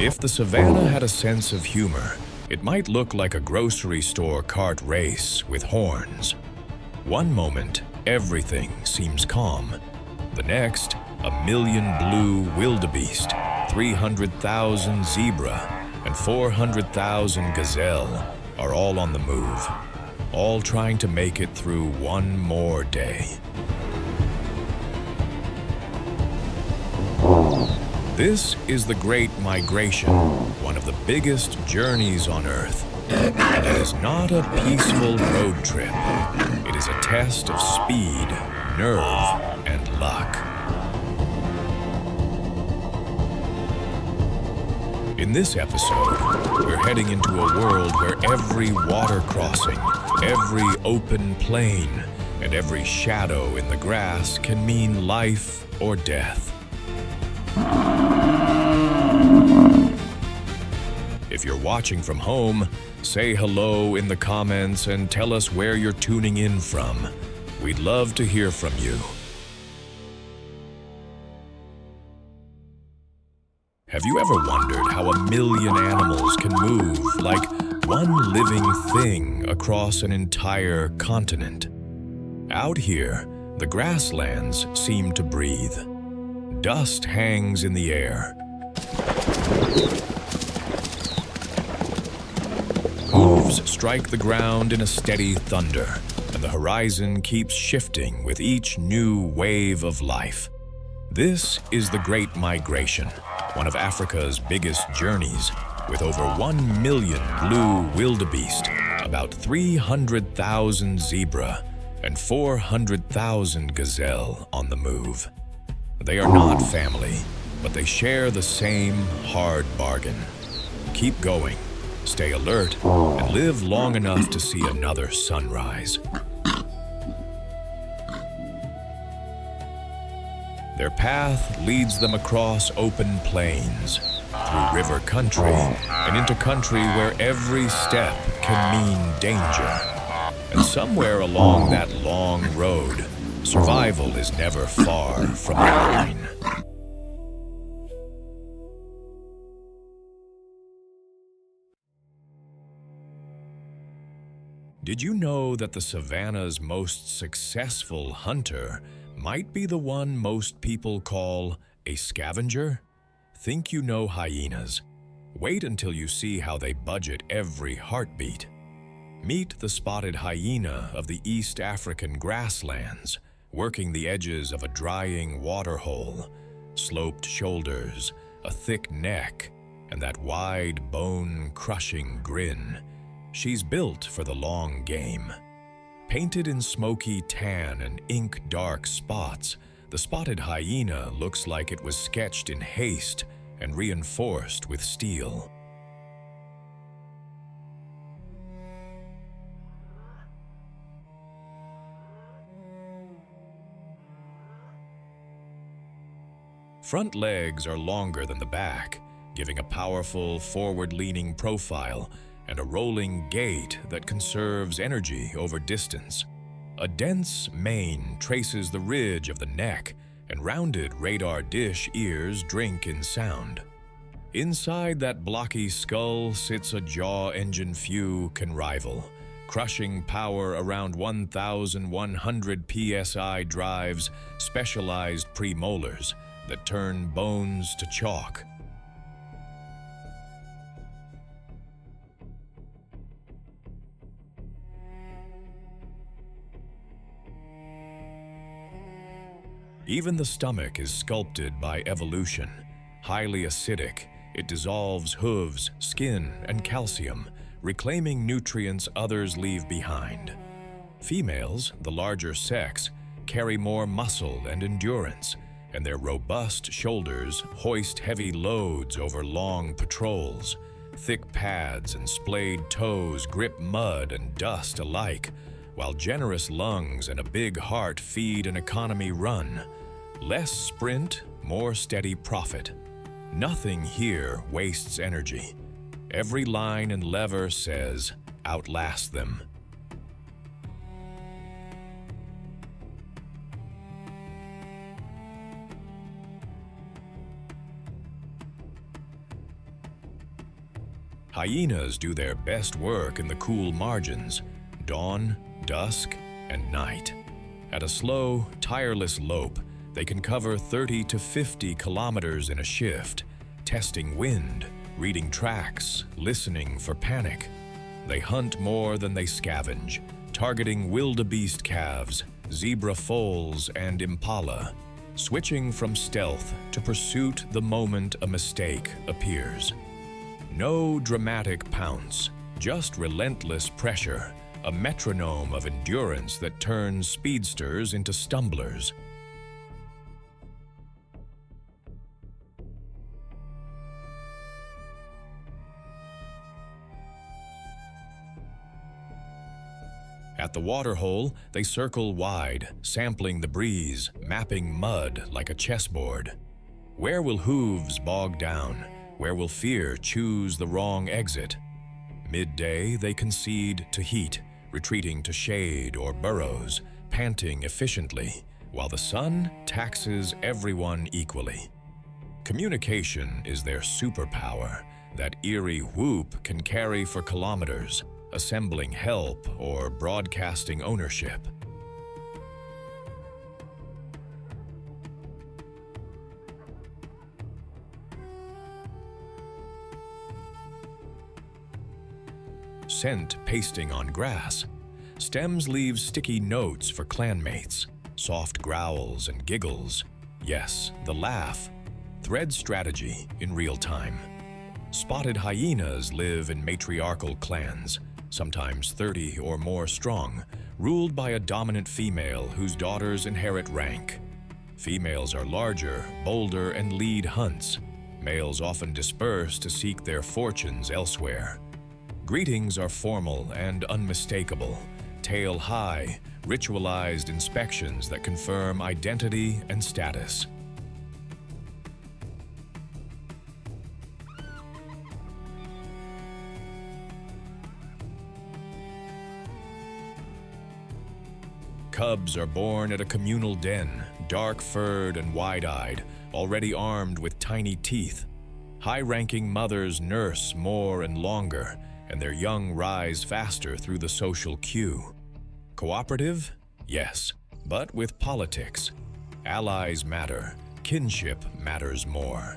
If the savannah had a sense of humor, it might look like a grocery store cart race with horns. One moment, everything seems calm. The next, a million blue wildebeest, 300,000 zebra, and 400,000 gazelle are all on the move, all trying to make it through one more day. This is the Great Migration, one of the biggest journeys on Earth. And it is not a peaceful road trip. It is a test of speed, nerve, and luck. In this episode, we're heading into a world where every water crossing, every open plain, and every shadow in the grass can mean life or death. If you're watching from home, say hello in the comments and tell us where you're tuning in from. We'd love to hear from you. Have you ever wondered how a million animals can move like one living thing across an entire continent? Out here, the grasslands seem to breathe. Dust hangs in the air. Hooves strike the ground in a steady thunder, and the horizon keeps shifting with each new wave of life. This is the Great Migration, one of Africa's biggest journeys, with over 1 million blue wildebeest, about 300,000 zebra, and 400,000 gazelle on the move. They are not family, but they share the same hard bargain. Keep going, stay alert, and live long enough to see another sunrise. Their path leads them across open plains, through river country, and into country where every step can mean danger. And somewhere along that long road, survival is never far from the line. Did you know that the savannah's most successful hunter might be the one most people call a scavenger? Think you know hyenas. Wait until you see how they budget every heartbeat. Meet the spotted hyena of the East African grasslands, working the edges of a drying waterhole, sloped shoulders, a thick neck, and that wide, bone-crushing grin. She's built for the long game. Painted in smoky tan and ink-dark spots, the spotted hyena looks like it was sketched in haste and reinforced with steel. Front legs are longer than the back, giving a powerful, forward-leaning profile and a rolling gait that conserves energy over distance. A dense mane traces the ridge of the neck, and rounded radar dish ears drink in sound. Inside that blocky skull sits a jaw engine few can rival, crushing power around 1,100 psi drives, specialized premolars that turn bones to chalk. Even the stomach is sculpted by evolution. Highly acidic, it dissolves hooves, skin, and calcium, reclaiming nutrients others leave behind. Females, the larger sex, carry more muscle and endurance, and their robust shoulders hoist heavy loads over long patrols. Thick pads and splayed toes grip mud and dust alike, while generous lungs and a big heart feed an economy run. Less sprint, more steady profit. Nothing here wastes energy. Every line and lever says, outlast them. Hyenas do their best work in the cool margins, dawn, dusk, and night. At a slow, tireless lope, they can cover 30 to 50 kilometers in a shift, testing wind, reading tracks, listening for panic. They hunt more than they scavenge, targeting wildebeest calves, zebra foals, and impala, switching from stealth to pursuit the moment a mistake appears. No dramatic pounce, just relentless pressure, a metronome of endurance that turns speedsters into stumblers. At the waterhole, they circle wide, sampling the breeze, mapping mud like a chessboard. Where will hooves bog down? Where will fear choose the wrong exit? Midday, they concede to heat, retreating to shade or burrows, panting efficiently, while the sun taxes everyone equally. Communication is their superpower. That eerie whoop can carry for kilometers, assembling help or broadcasting ownership. Scent pasting on grass. Stems leave sticky notes for clanmates, soft growls and giggles. Yes, the laugh. Thread strategy in real time. Spotted hyenas live in matriarchal clans, sometimes 30 or more strong, ruled by a dominant female whose daughters inherit rank. Females are larger, bolder, and lead hunts. Males often disperse to seek their fortunes elsewhere. Greetings are formal and unmistakable, tail high, ritualized inspections that confirm identity and status. Cubs are born at a communal den, dark-furred and wide-eyed, already armed with tiny teeth. High-ranking mothers nurse more and longer, and their young rise faster through the social queue. Cooperative? Yes, but with politics. Allies matter, kinship matters more.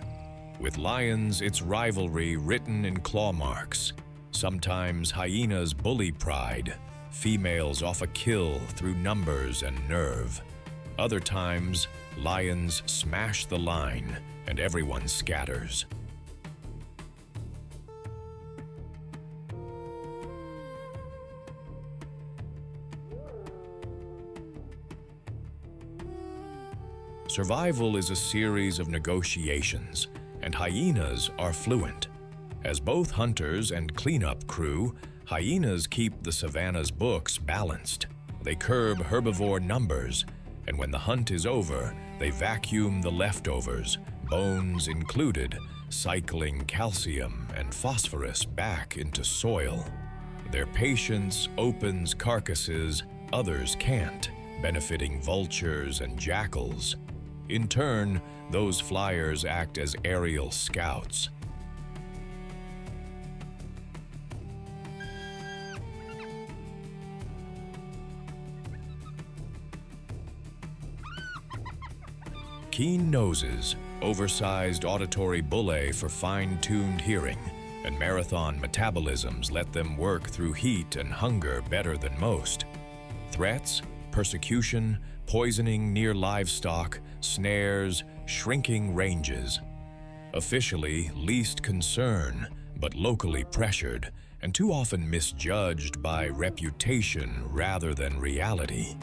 With lions, it's rivalry written in claw marks. Sometimes hyenas bully pride. Females off a kill through numbers and nerve. Other times, lions smash the line and everyone scatters. Survival is a series of negotiations, and hyenas are fluent. As both hunters and cleanup crew, hyenas keep the savannah's books balanced. They curb herbivore numbers, and when the hunt is over, they vacuum the leftovers, bones included, cycling calcium and phosphorus back into soil. Their patience opens carcasses others can't, benefiting vultures and jackals. In turn, those flyers act as aerial scouts. Keen noses, oversized auditory bullae for fine-tuned hearing, and marathon metabolisms let them work through heat and hunger better than most. Threats, persecution, poisoning near livestock, snares, shrinking ranges. Officially least concern, but locally pressured, and too often misjudged by reputation rather than reality.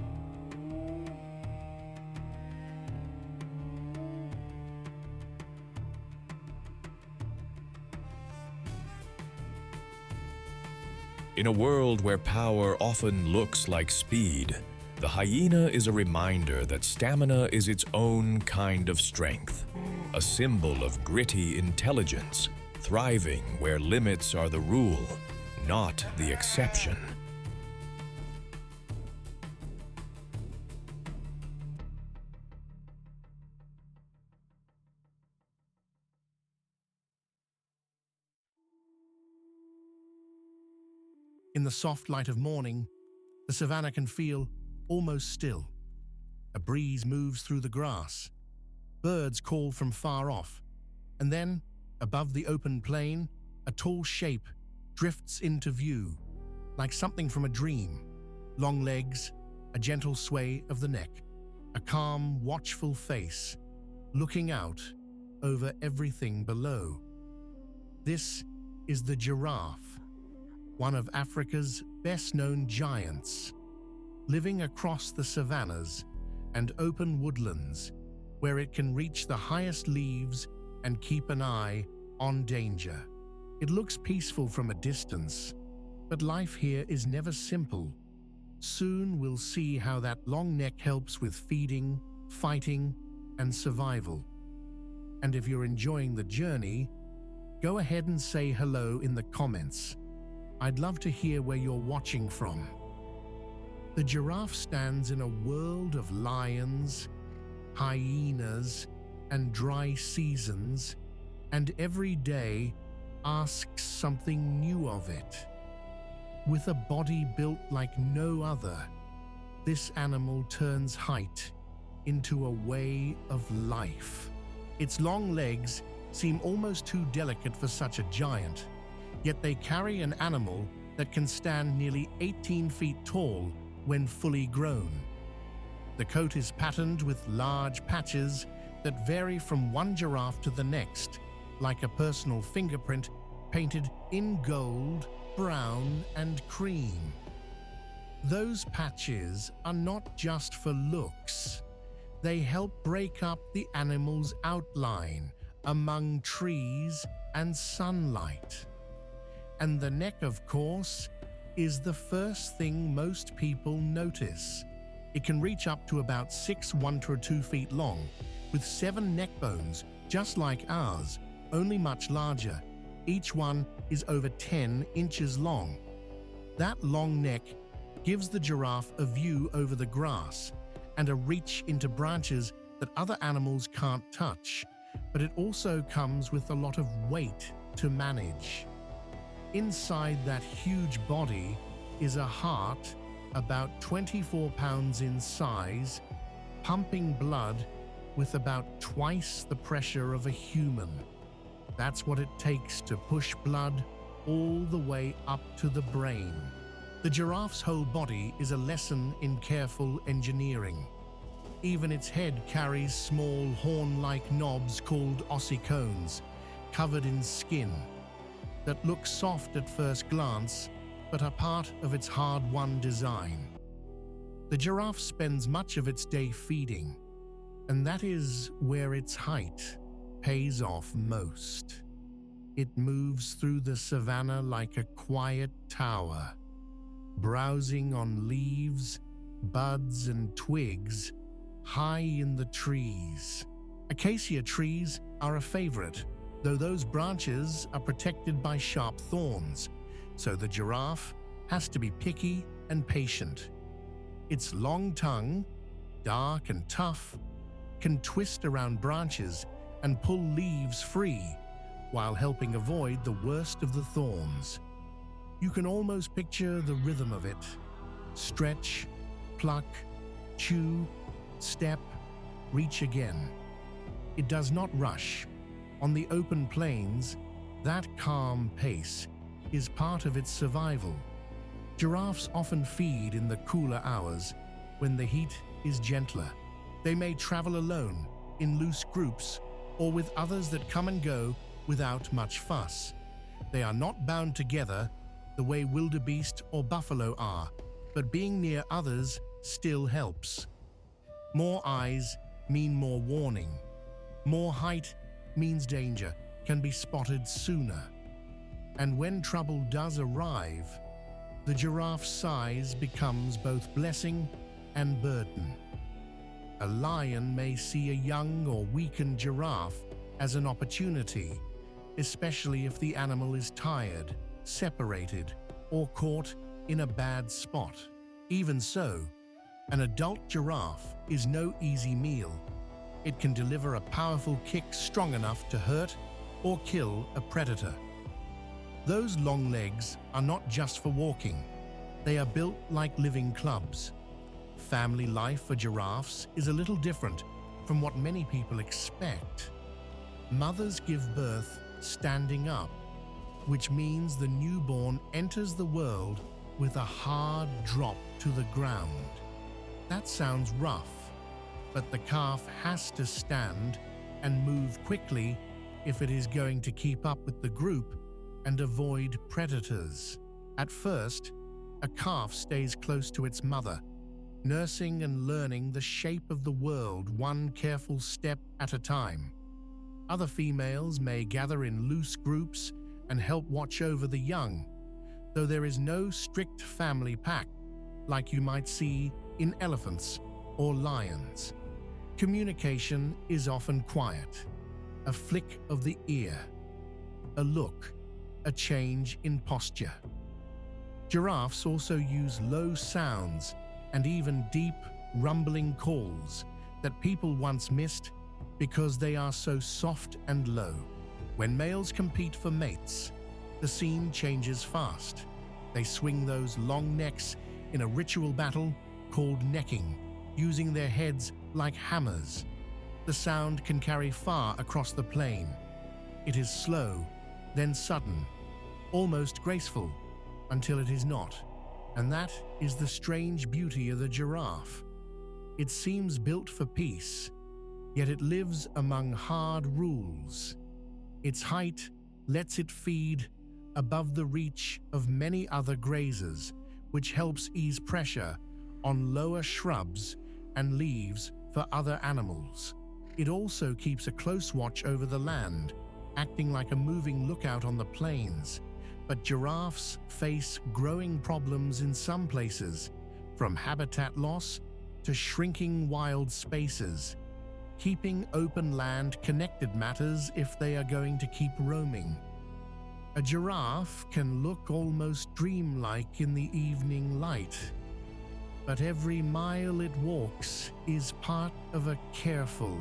In a world where power often looks like speed, the hyena is a reminder that stamina is its own kind of strength, a symbol of gritty intelligence, thriving where limits are the rule, not the exception. In the soft light of morning, the savannah can feel almost still. A breeze moves through the grass. Birds call from far off. And then, above the open plain, a tall shape drifts into view, like something from a dream. Long legs, a gentle sway of the neck, a calm, watchful face, looking out over everything below. This is the giraffe, one of Africa's best-known giants, living across the savannas and open woodlands where it can reach the highest leaves and keep an eye on danger. It looks peaceful from a distance, but life here is never simple. Soon we'll see how that long neck helps with feeding, fighting, and survival. And if you're enjoying the journey, go ahead and say hello in the comments. I'd love to hear where you're watching from. The giraffe stands in a world of lions, hyenas, and dry seasons, and every day asks something new of it. With a body built like no other, this animal turns height into a way of life. Its long legs seem almost too delicate for such a giant, yet they carry an animal that can stand nearly 18 feet tall when fully grown. The coat is patterned with large patches that vary from one giraffe to the next, like a personal fingerprint painted in gold, brown, and cream. Those patches are not just for looks. They help break up the animal's outline among trees and sunlight. And the neck, of course, is the first thing most people notice. It can reach up to about 1 to 2 feet long, with 7 neck bones, just like ours, only much larger. Each one is over 10 inches long. That long neck gives the giraffe a view over the grass and a reach into branches that other animals can't touch, but it also comes with a lot of weight to manage. Inside that huge body is a heart about 24 pounds in size, pumping blood with about twice the pressure of a human. That's what it takes to push blood all the way up to the brain. The giraffe's whole body is a lesson in careful engineering. Even its head carries small horn-like knobs called ossicones, covered in skin, that look soft at first glance, but are part of its hard-won design. The giraffe spends much of its day feeding, and that is where its height pays off most. It moves through the savannah like a quiet tower, browsing on leaves, buds, and twigs high in the trees. Acacia trees are a favorite, though those branches are protected by sharp thorns, so the giraffe has to be picky and patient. Its long tongue, dark and tough, can twist around branches and pull leaves free, while helping avoid the worst of the thorns. You can almost picture the rhythm of it. Stretch, pluck, chew, step, reach again. It does not rush. On the open plains, that calm pace is part of its survival. Giraffes often feed in the cooler hours when the heat is gentler. They may travel alone, in loose groups, or with others that come and go without much fuss. They are not bound together the way wildebeest or buffalo are, but being near others still helps. More eyes mean more warning. More height means danger can be spotted sooner. And when trouble does arrive, the giraffe's size becomes both blessing and burden. A lion may see a young or weakened giraffe as an opportunity, especially if the animal is tired, separated, or caught in a bad spot. Even so, an adult giraffe is no easy meal. It can deliver a powerful kick strong enough to hurt or kill a predator. Those long legs are not just for walking. They are built like living clubs. Family life for giraffes is a little different from what many people expect. Mothers give birth standing up, which means the newborn enters the world with a hard drop to the ground. That sounds rough, but the calf has to stand and move quickly if it is going to keep up with the group and avoid predators. At first, a calf stays close to its mother, nursing and learning the shape of the world one careful step at a time. Other females may gather in loose groups and help watch over the young, though there is no strict family pack like you might see in elephants or lions. Communication is often quiet, a flick of the ear, a look, a change in posture. Giraffes also use low sounds and even deep, rumbling calls that people once missed because they are so soft and low. When males compete for mates, the scene changes fast. They swing those long necks in a ritual battle called necking, using their heads like hammers. The sound can carry far across the plain. It is slow, then sudden, almost graceful, until it is not. And that is the strange beauty of the giraffe. It seems built for peace, yet it lives among hard rules. Its height lets it feed above the reach of many other grazers, which helps ease pressure on lower shrubs and leaves for other animals. It also keeps a close watch over the land, acting like a moving lookout on the plains. But giraffes face growing problems in some places, from habitat loss to shrinking wild spaces. Keeping open land connected matters if they are going to keep roaming. A giraffe can look almost dreamlike in the evening light, but every mile it walks is part of a careful,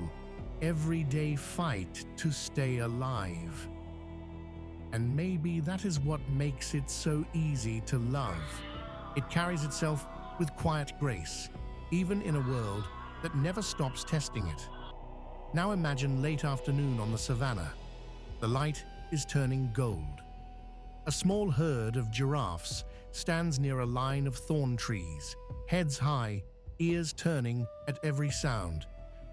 everyday fight to stay alive. And maybe that is what makes it so easy to love. It carries itself with quiet grace, even in a world that never stops testing it. Now imagine late afternoon on the savannah. The light is turning gold. A small herd of giraffes stands near a line of thorn trees, heads high, ears turning at every sound.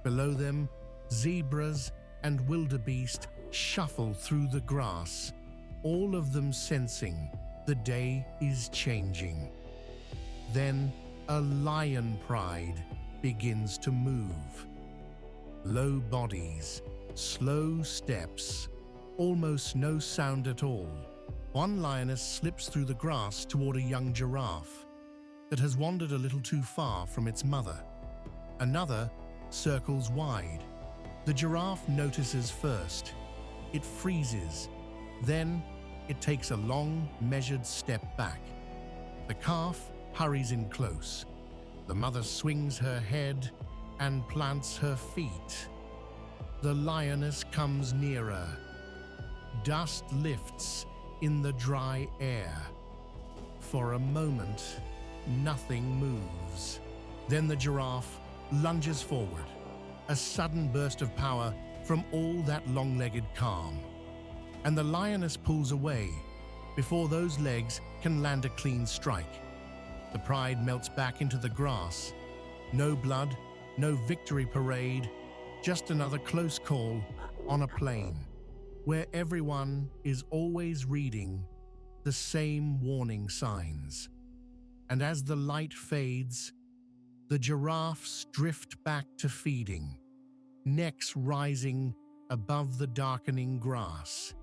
Below them, zebras and wildebeest shuffle through the grass, all of them sensing the day is changing. Then a lion pride begins to move. Low bodies, slow steps, almost no sound at all. One lioness slips through the grass toward a young giraffe that has wandered a little too far from its mother. Another circles wide. The giraffe notices first. It freezes. Then it takes a long, measured step back. The calf hurries in close. The mother swings her head and plants her feet. The lioness comes nearer. Dust lifts in the dry air. For a moment, nothing moves. Then the giraffe lunges forward, a sudden burst of power from all that long-legged calm. And the lioness pulls away before those legs can land a clean strike. The pride melts back into the grass. No blood, no victory parade, just another close call on a plain where everyone is always reading the same warning signs. And as the light fades, the giraffes drift back to feeding, necks rising above the darkening grass,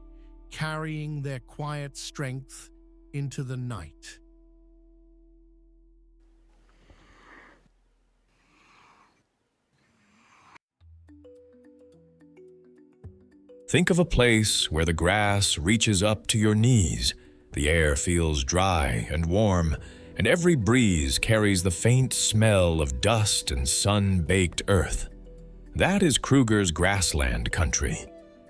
carrying their quiet strength into the night. Think of a place where the grass reaches up to your knees, the air feels dry and warm, and every breeze carries the faint smell of dust and sun-baked earth. That is Kruger's grassland country.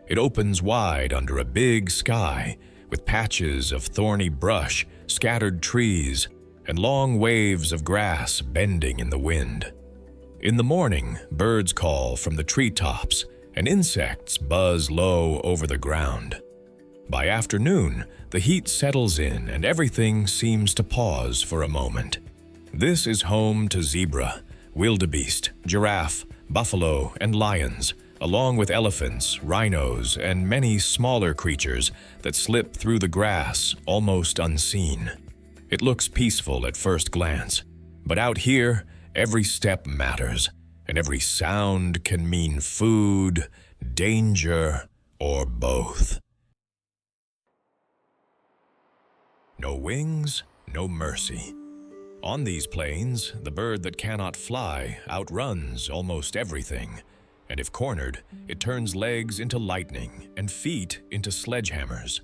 It opens wide under a big sky, with patches of thorny brush, scattered trees, and long waves of grass bending in the wind. In the morning, birds call from the treetops, and insects buzz low over the ground. By afternoon, the heat settles in and everything seems to pause for a moment. This is home to zebra, wildebeest, giraffe, buffalo, and lions, along with elephants, rhinos, and many smaller creatures that slip through the grass almost unseen. It looks peaceful at first glance, but out here, every step matters, and every sound can mean food, danger, or both. No wings, no mercy. On these plains, the bird that cannot fly outruns almost everything, and if cornered, it turns legs into lightning and feet into sledgehammers.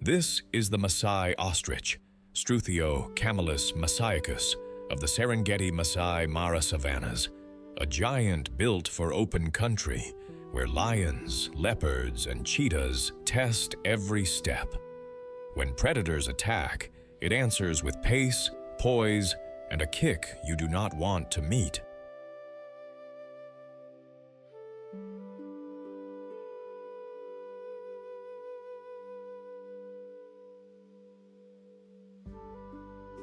This is the Maasai ostrich, Struthio camelus masiacus, of the Serengeti Masai Mara savannas, a giant built for open country, where lions, leopards, and cheetahs test every step. When predators attack, it answers with pace, poise, and a kick you do not want to meet.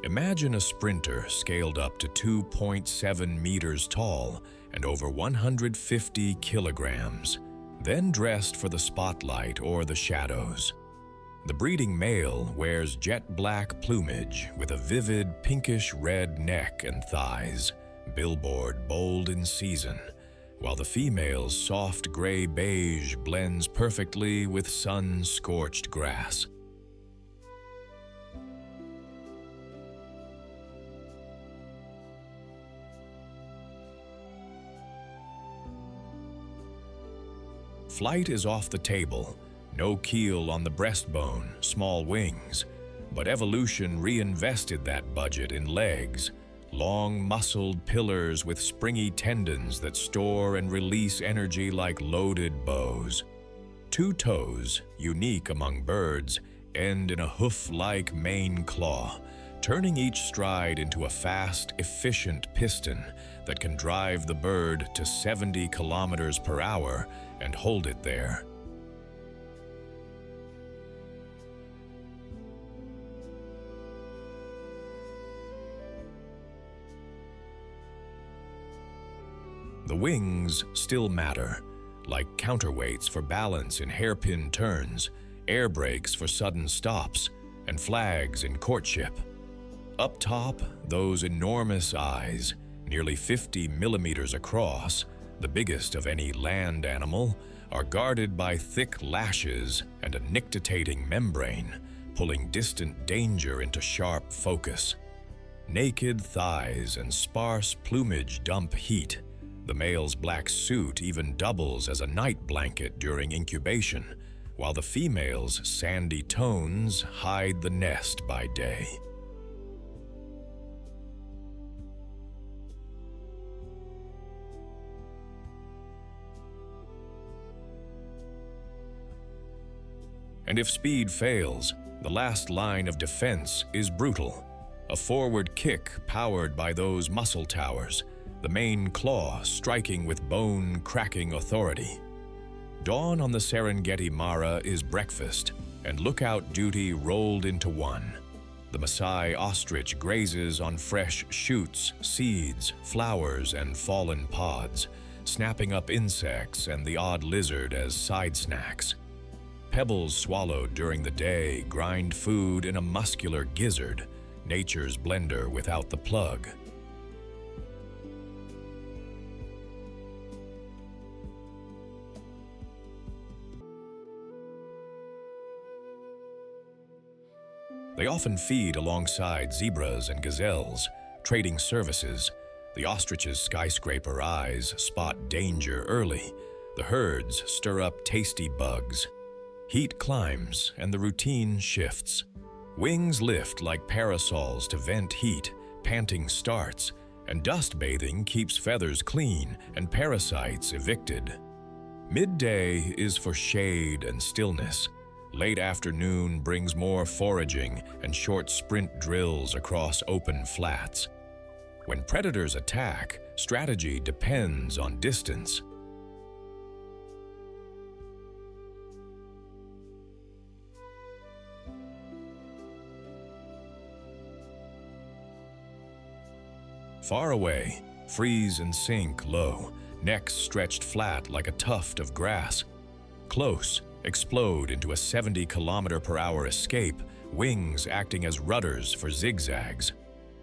Imagine a sprinter scaled up to 2.7 meters tall and over 150 kilograms, then dressed for the spotlight or the shadows. The breeding male wears jet black plumage with a vivid pinkish-red neck and thighs, billboard bold in season, while the female's soft gray-beige blends perfectly with sun-scorched grass. Flight is off the table. No keel on the breastbone, small wings, but evolution reinvested that budget in legs, long muscled pillars with springy tendons that store and release energy like loaded bows. Two toes, unique among birds, end in a hoof-like main claw, turning each stride into a fast, efficient piston that can drive the bird to 70 kilometers per hour and hold it there. The wings still matter, like counterweights for balance in hairpin turns, air brakes for sudden stops, and flags in courtship. Up top, those enormous eyes, nearly 50 millimeters across, the biggest of any land animal, are guarded by thick lashes and a nictitating membrane, pulling distant danger into sharp focus. Naked thighs and sparse plumage dump heat. The male's black suit even doubles as a night blanket during incubation, while the female's sandy tones hide the nest by day. And if speed fails, the last line of defense is brutal. A forward kick powered by those muscle towers, the main claw striking with bone-cracking authority. Dawn on the Serengeti Mara is breakfast, and lookout duty rolled into one. The Maasai ostrich grazes on fresh shoots, seeds, flowers, and fallen pods, snapping up insects and the odd lizard as side snacks. Pebbles swallowed during the day grind food in a muscular gizzard, nature's blender without the plug. They often feed alongside zebras and gazelles, trading services. The ostrich's skyscraper eyes spot danger early. The herds stir up tasty bugs. Heat climbs and the routine shifts. Wings lift like parasols to vent heat, panting starts, and dust bathing keeps feathers clean and parasites evicted. Midday is for shade and stillness. Late afternoon brings more foraging and short sprint drills across open flats. When predators attack, strategy depends on distance. Far away, freeze and sink low, necks stretched flat like a tuft of grass. Close, explode into a 70-kilometer-per-hour escape, wings acting as rudders for zigzags.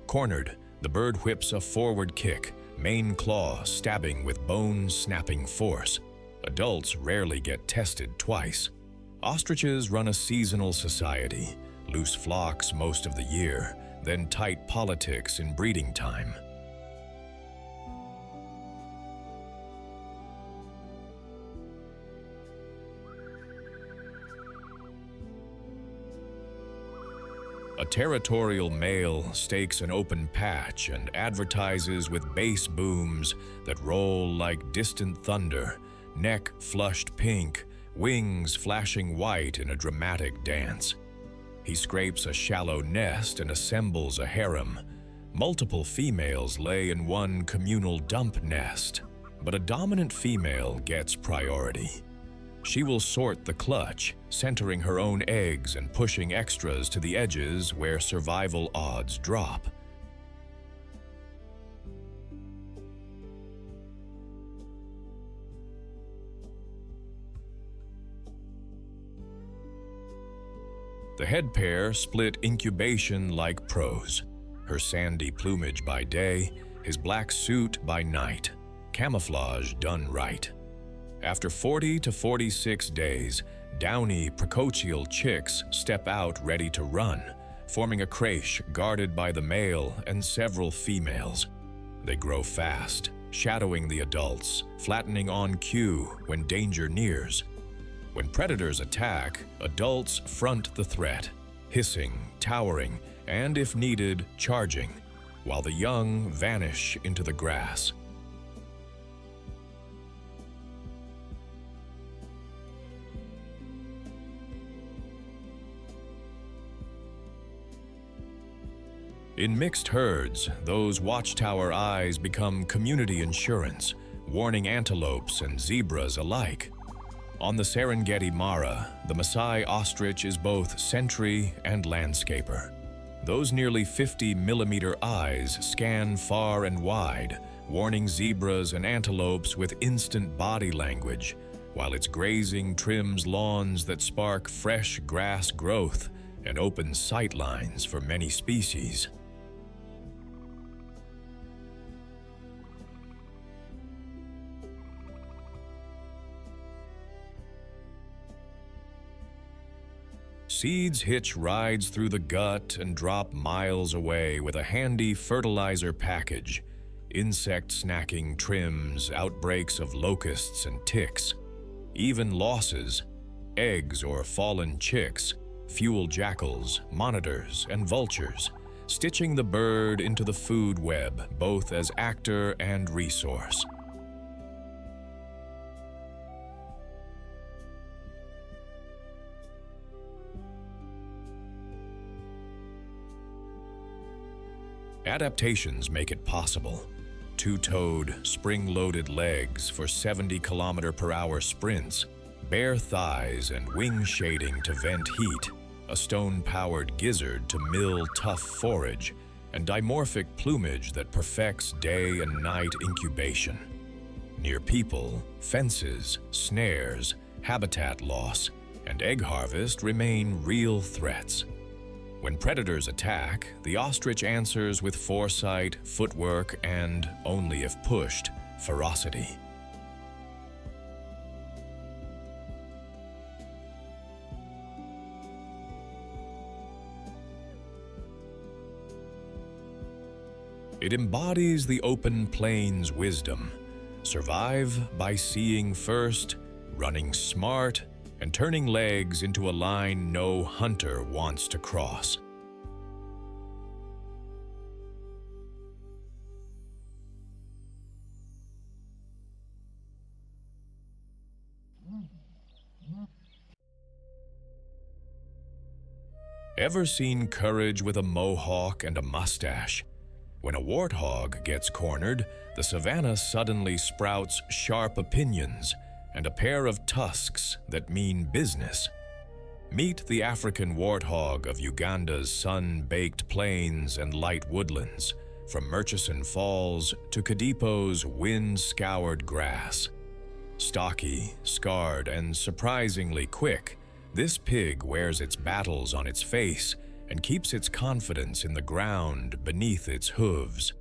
Cornered, the bird whips a forward kick, main claw stabbing with bone-snapping force. Adults rarely get tested twice. Ostriches run a seasonal society, loose flocks most of the year, then tight politics in breeding time. A territorial male stakes an open patch and advertises with bass booms that roll like distant thunder, neck flushed pink, wings flashing white in a dramatic dance. He scrapes a shallow nest and assembles a harem. Multiple females lay in one communal dump nest, but a dominant female gets priority. She will sort the clutch, centering her own eggs and pushing extras to the edges where survival odds drop. The head pair split incubation like pros, her sandy plumage by day, his black suit by night, camouflage done right. After 40 to 46 days, downy precocial chicks step out ready to run, forming a creche guarded by the male and several females. They grow fast, shadowing the adults, flattening on cue when danger nears. When predators attack, adults front the threat, hissing, towering, and if needed, charging, while the young vanish into the grass. In mixed herds, those watchtower eyes become community insurance, warning antelopes and zebras alike. On the Serengeti Mara, the Maasai ostrich is both sentry and landscaper. Those nearly 50-millimeter eyes scan far and wide, warning zebras and antelopes with instant body language, while its grazing trims lawns that spark fresh grass growth and open sightlines for many species. Seeds hitch rides through the gut and drop miles away with a handy fertilizer package, insect snacking trims, outbreaks of locusts and ticks. Even losses, eggs or fallen chicks, fuel jackals, monitors, and vultures, stitching the bird into the food web both as actor and resource. Adaptations make it possible. Two-toed, spring-loaded legs for 70-kilometer-per-hour sprints, bare thighs and wing shading to vent heat, a stone-powered gizzard to mill tough forage, and dimorphic plumage that perfects day and night incubation. Near people, fences, snares, habitat loss, and egg harvest remain real threats. When predators attack, the ostrich answers with foresight, footwork, and, only if pushed, ferocity. It embodies the open plains wisdom. Survive by seeing first, running smart, and turning legs into a line no hunter wants to cross. Ever seen courage with a mohawk and a mustache? When a warthog gets cornered, the savannah suddenly sprouts sharp opinions and a pair of tusks that mean business. Meet the African warthog of Uganda's sun-baked plains and light woodlands, from Murchison Falls to Kadipo's wind-scoured grass. Stocky, scarred, and surprisingly quick, this pig wears its battles on its face and keeps its confidence in the ground beneath its hooves.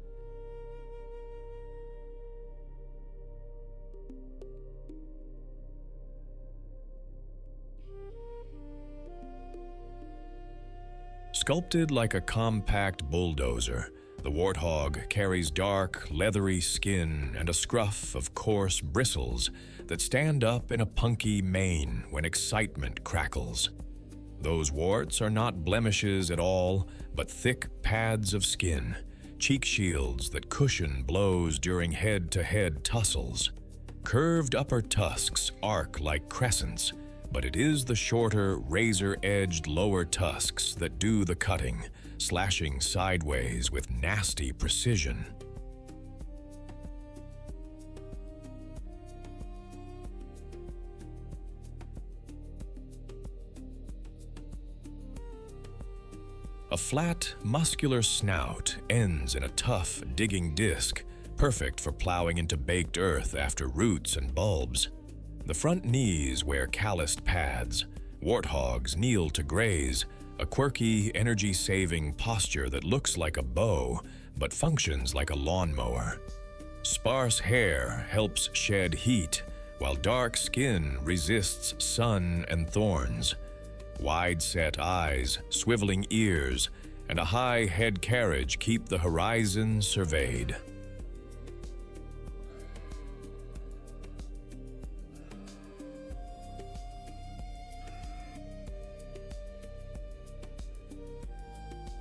Sculpted like a compact bulldozer, the warthog carries dark, leathery skin and a scruff of coarse bristles that stand up in a punky mane when excitement crackles. Those warts are not blemishes at all, but thick pads of skin, cheek shields that cushion blows during head-to-head tussles. Curved upper tusks arc like crescents, but it is the shorter, razor-edged lower tusks that do the cutting, slashing sideways with nasty precision. A flat, muscular snout ends in a tough, digging disc, perfect for plowing into baked earth after roots and bulbs. The front knees wear calloused pads. Warthogs kneel to graze, a quirky, energy-saving posture that looks like a bow, but functions like a lawnmower. Sparse hair helps shed heat, while dark skin resists sun and thorns. Wide-set eyes, swiveling ears, and a high head carriage keep the horizon surveyed.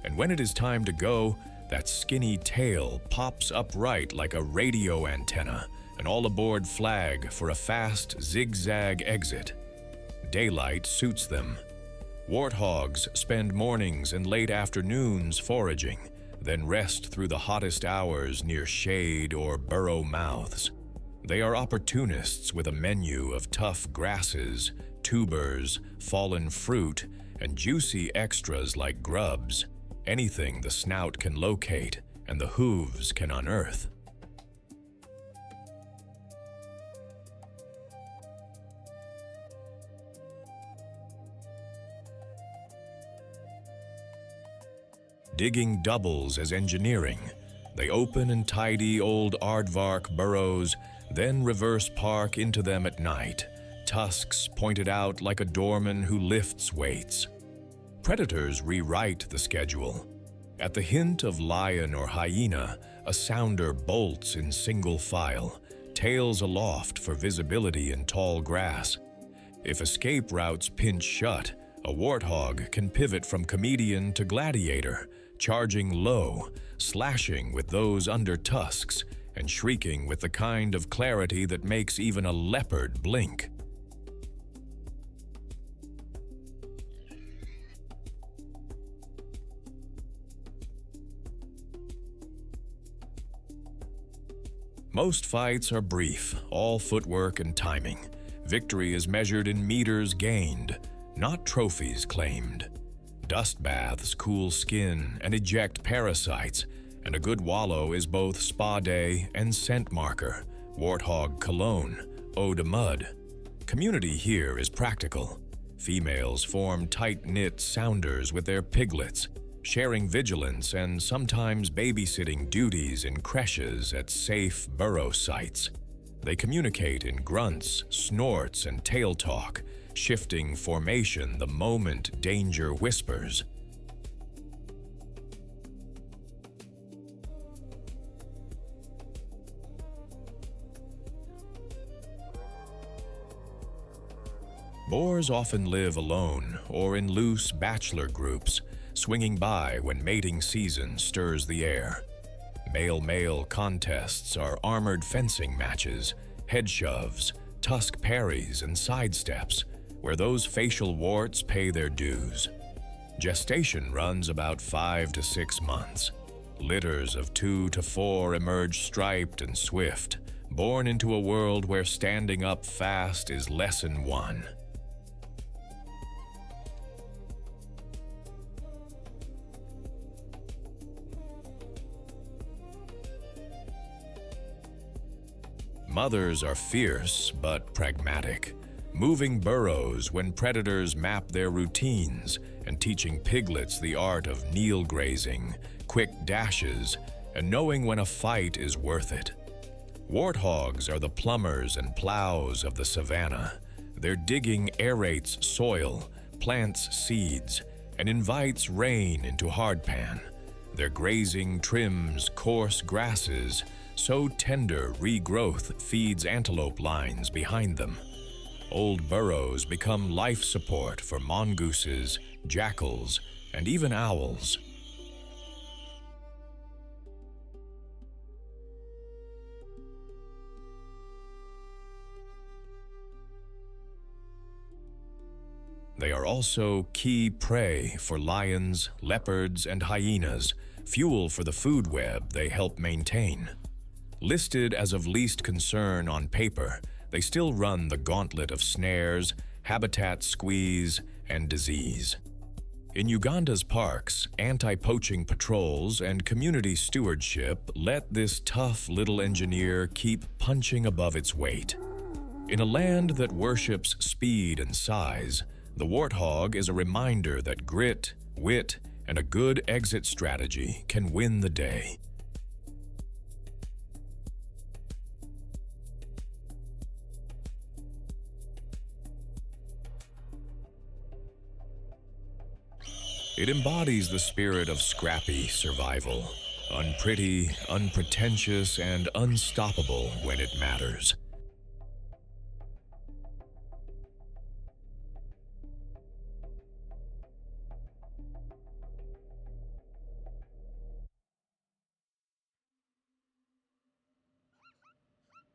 And when it is time to go, that skinny tail pops upright like a radio antenna, an all-aboard flag for a fast, zigzag exit. Daylight suits them. Warthogs spend mornings and late afternoons foraging, then rest through the hottest hours near shade or burrow mouths. They are opportunists with a menu of tough grasses, tubers, fallen fruit, and juicy extras like grubs. Anything the snout can locate and the hooves can unearth. Digging doubles as engineering. They open and tidy old aardvark burrows, then reverse park into them at night, tusks pointed out like a doorman who lifts weights. Predators rewrite the schedule. At the hint of lion or hyena, a sounder bolts in single file, tails aloft for visibility in tall grass. If escape routes pinch shut, a warthog can pivot from comedian to gladiator, charging low, slashing with those under tusks, and shrieking with the kind of clarity that makes even a leopard blink. Most fights are brief, all footwork and timing. Victory is measured in meters gained, not trophies claimed. Dust baths cool skin and eject parasites, and a good wallow is both spa day and scent marker, warthog cologne, eau de mud. Community here is practical. Females form tight-knit sounders with their piglets, sharing vigilance and sometimes babysitting duties in creches at safe burrow sites. They communicate in grunts, snorts, and tail talk, shifting formation the moment danger whispers. Boars often live alone or in loose bachelor groups, swinging by when mating season stirs the air. Male-male contests are armored fencing matches, head shoves, tusk parries, and sidesteps, where those facial warts pay their dues. Gestation runs about 5 to 6 months. Litters of 2 to 4 emerge striped and swift, born into a world where standing up fast is lesson 1. Mothers are fierce but pragmatic, moving burrows when predators map their routines and teaching piglets the art of kneel grazing, quick dashes, and knowing when a fight is worth it. Warthogs are the plumbers and plows of the savannah. Their digging aerates soil, plants seeds, and invites rain into hardpan. Their grazing trims coarse grasses, so tender regrowth feeds antelope lines behind them. Old burrows become life support for mongooses, jackals, and even owls. They are also key prey for lions, leopards, and hyenas, fuel for the food web they help maintain. Listed as of least concern on paper, they still run the gauntlet of snares, habitat squeeze, and disease. In Uganda's parks, anti-poaching patrols and community stewardship let this tough little engineer keep punching above its weight. In a land that worships speed and size, the warthog is a reminder that grit, wit, and a good exit strategy can win the day. It embodies the spirit of scrappy survival, unpretty, unpretentious, and unstoppable when it matters.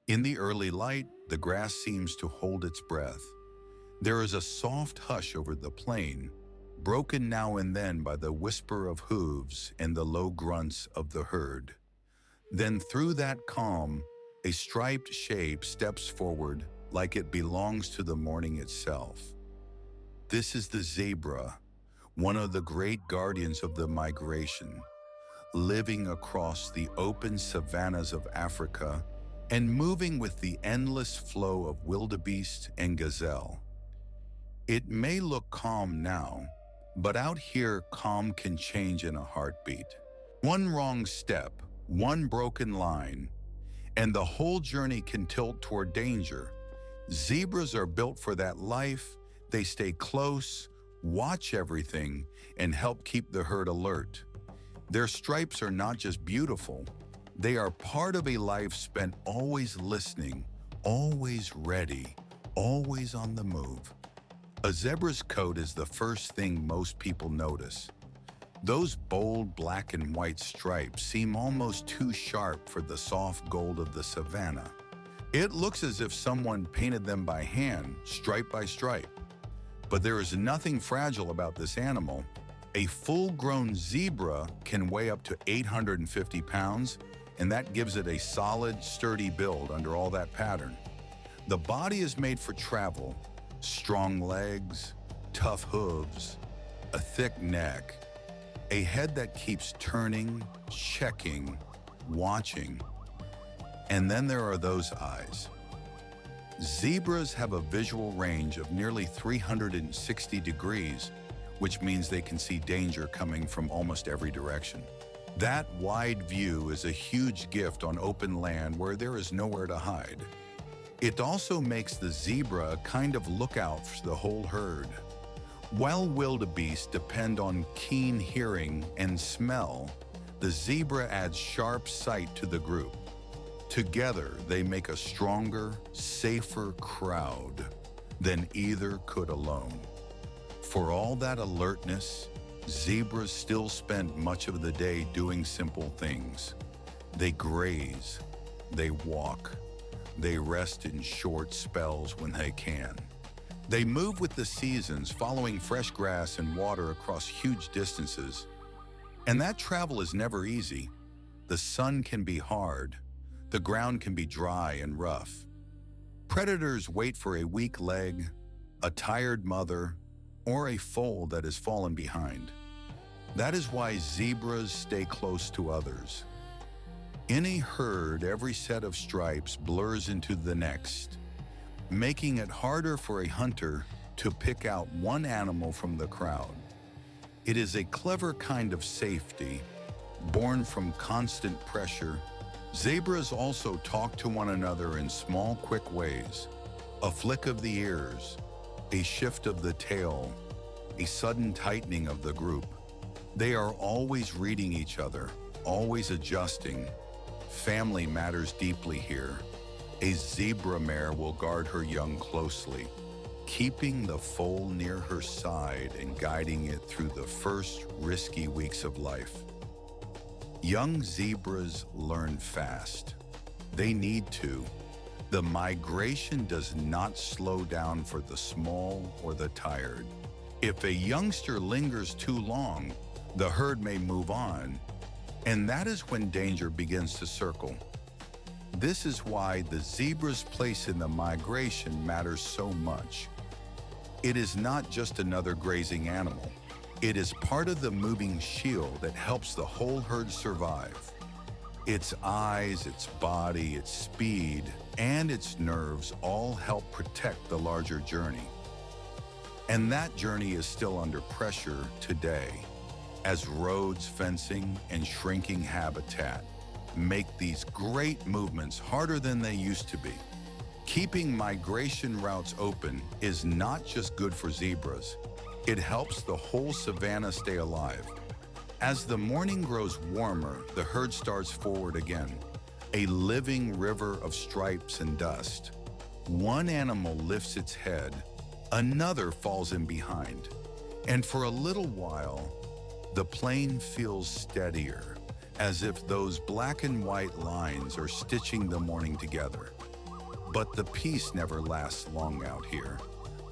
In the early light, the grass seems to hold its breath. There is a soft hush over the plain, broken now and then by the whisper of hooves and the low grunts of the herd. Then through that calm, a striped shape steps forward like it belongs to the morning itself. This is the zebra, one of the great guardians of the migration, living across the open savannas of Africa and moving with the endless flow of wildebeest and gazelle. It may look calm now, but out here, calm can change in a heartbeat. One wrong step, one broken line, and the whole journey can tilt toward danger. Zebras are built for that life. They stay close, watch everything, and help keep the herd alert. Their stripes are not just beautiful, they are part of a life spent always listening, always ready, always on the move. A zebra's coat is the first thing most people notice. Those bold black and white stripes seem almost too sharp for the soft gold of the savannah. It looks as if someone painted them by hand, stripe by stripe. But there is nothing fragile about this animal. A full-grown zebra can weigh up to 850 pounds, and that gives it a solid, sturdy build under all that pattern. The body is made for travel. Strong legs, tough hooves, a thick neck, a head that keeps turning, checking, watching. And then there are those eyes. Zebras have a visual range of nearly 360 degrees, which means they can see danger coming from almost every direction. That wide view is a huge gift on open land where there is nowhere to hide. It also makes the zebra a kind of lookout for the whole herd. While wildebeest depend on keen hearing and smell, the zebra adds sharp sight to the group. Together, they make a stronger, safer crowd than either could alone. For all that alertness, zebras still spend much of the day doing simple things. They graze, they walk, they rest in short spells when they can. They move with the seasons, following fresh grass and water across huge distances. And that travel is never easy. The sun can be hard. The ground can be dry and rough. Predators wait for a weak leg, a tired mother, or a foal that has fallen behind. That is why zebras stay close to others. In a herd, every set of stripes blurs into the next, making it harder for a hunter to pick out one animal from the crowd. It is a clever kind of safety, born from constant pressure. Zebras also talk to one another in small, quick ways. A flick of the ears, a shift of the tail, a sudden tightening of the group. They are always reading each other, always adjusting. Family matters deeply here. A zebra mare will guard her young closely, keeping the foal near her side and guiding it through the first risky weeks of life. Young zebras learn fast. They need to. The migration does not slow down for the small or the tired. If a youngster lingers too long, the herd may move on, and that is when danger begins to circle. This is why the zebra's place in the migration matters so much. It is not just another grazing animal. It is part of the moving shield that helps the whole herd survive. Its eyes, its body, its speed, and its nerves all help protect the larger journey. And that journey is still under pressure today, as roads, fencing, and shrinking habitat make these great movements harder than they used to be. Keeping migration routes open is not just good for zebras, it helps the whole savannah stay alive. As the morning grows warmer, the herd starts forward again, a living river of stripes and dust. One animal lifts its head, another falls in behind, and for a little while, the plain feels steadier, as if those black and white lines are stitching the morning together. But the peace never lasts long out here.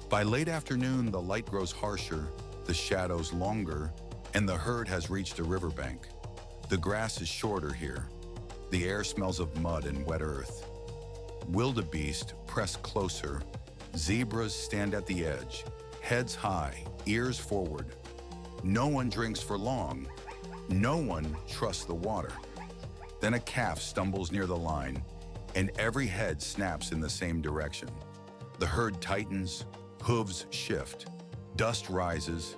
By late afternoon, the light grows harsher, the shadows longer, and the herd has reached a riverbank. The grass is shorter here. The air smells of mud and wet earth. Wildebeest press closer. Zebras stand at the edge, heads high, ears forward. No one drinks for long. No one trusts the water. Then a calf stumbles near the line, and every head snaps in the same direction. The herd tightens, hooves shift, dust rises.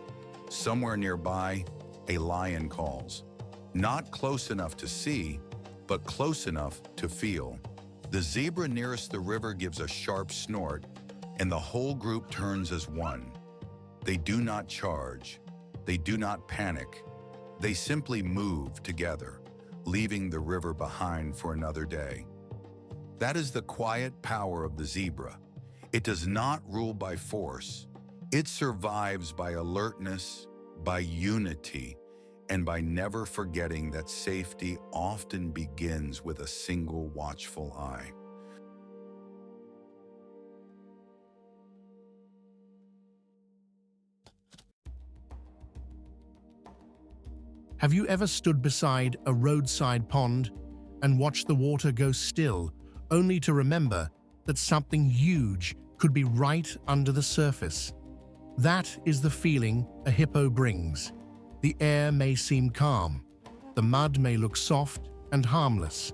Somewhere nearby, a lion calls. Not close enough to see, but close enough to feel. The zebra nearest the river gives a sharp snort, and the whole group turns as one. They do not charge. They do not panic. They simply move together, leaving the river behind for another day. That is the quiet power of the zebra. It does not rule by force. It survives by alertness, by unity, and by never forgetting that safety often begins with a single watchful eye. Have you ever stood beside a roadside pond and watched the water go still, only to remember that something huge could be right under the surface? That is the feeling a hippo brings. The air may seem calm, the mud may look soft and harmless,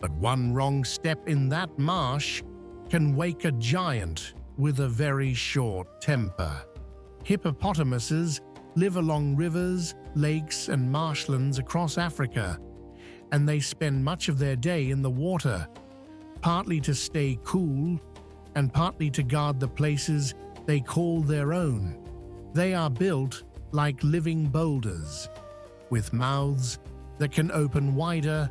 but one wrong step in that marsh can wake a giant with a very short temper. Hippopotamuses live along rivers, lakes, and marshlands across Africa, and they spend much of their day in the water, partly to stay cool and partly to guard the places they call their own. They are built like living boulders, with mouths that can open wider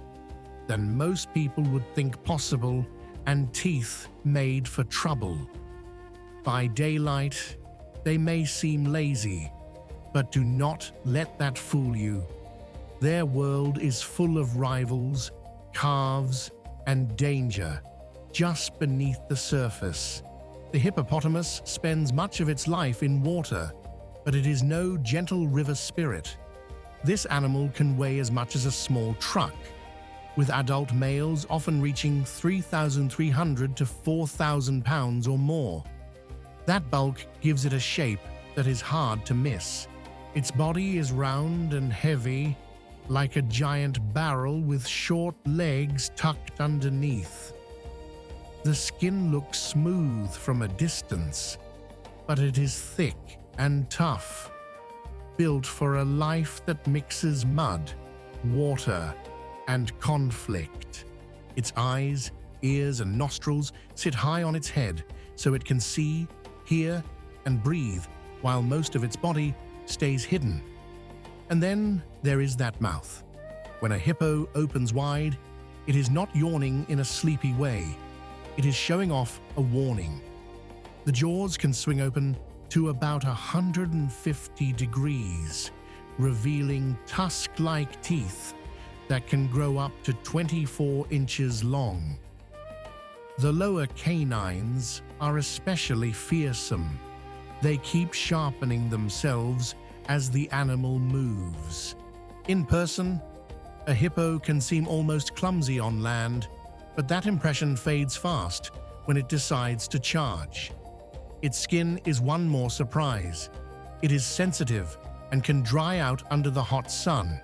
than most people would think possible and teeth made for trouble. By daylight, they may seem lazy, but do not let that fool you. Their world is full of rivals, calves, and danger just beneath the surface. The hippopotamus spends much of its life in water, but it is no gentle river spirit. This animal can weigh as much as a small truck, with adult males often reaching 3,300 to 4,000 pounds or more. That bulk gives it a shape that is hard to miss. Its body is round and heavy, like a giant barrel with short legs tucked underneath. The skin looks smooth from a distance, but it is thick and tough, built for a life that mixes mud, water, and conflict. Its eyes, ears, and nostrils sit high on its head so it can see, hear, and breathe, while most of its body stays hidden. And then there is that mouth. When a hippo opens wide, it is not yawning in a sleepy way. It is showing off a warning. The jaws can swing open to about 150 degrees, revealing tusk-like teeth that can grow up to 24 inches long. The lower canines are especially fearsome. They keep sharpening themselves as the animal moves. In person, a hippo can seem almost clumsy on land, but that impression fades fast when it decides to charge. Its skin is one more surprise. It is sensitive and can dry out under the hot sun,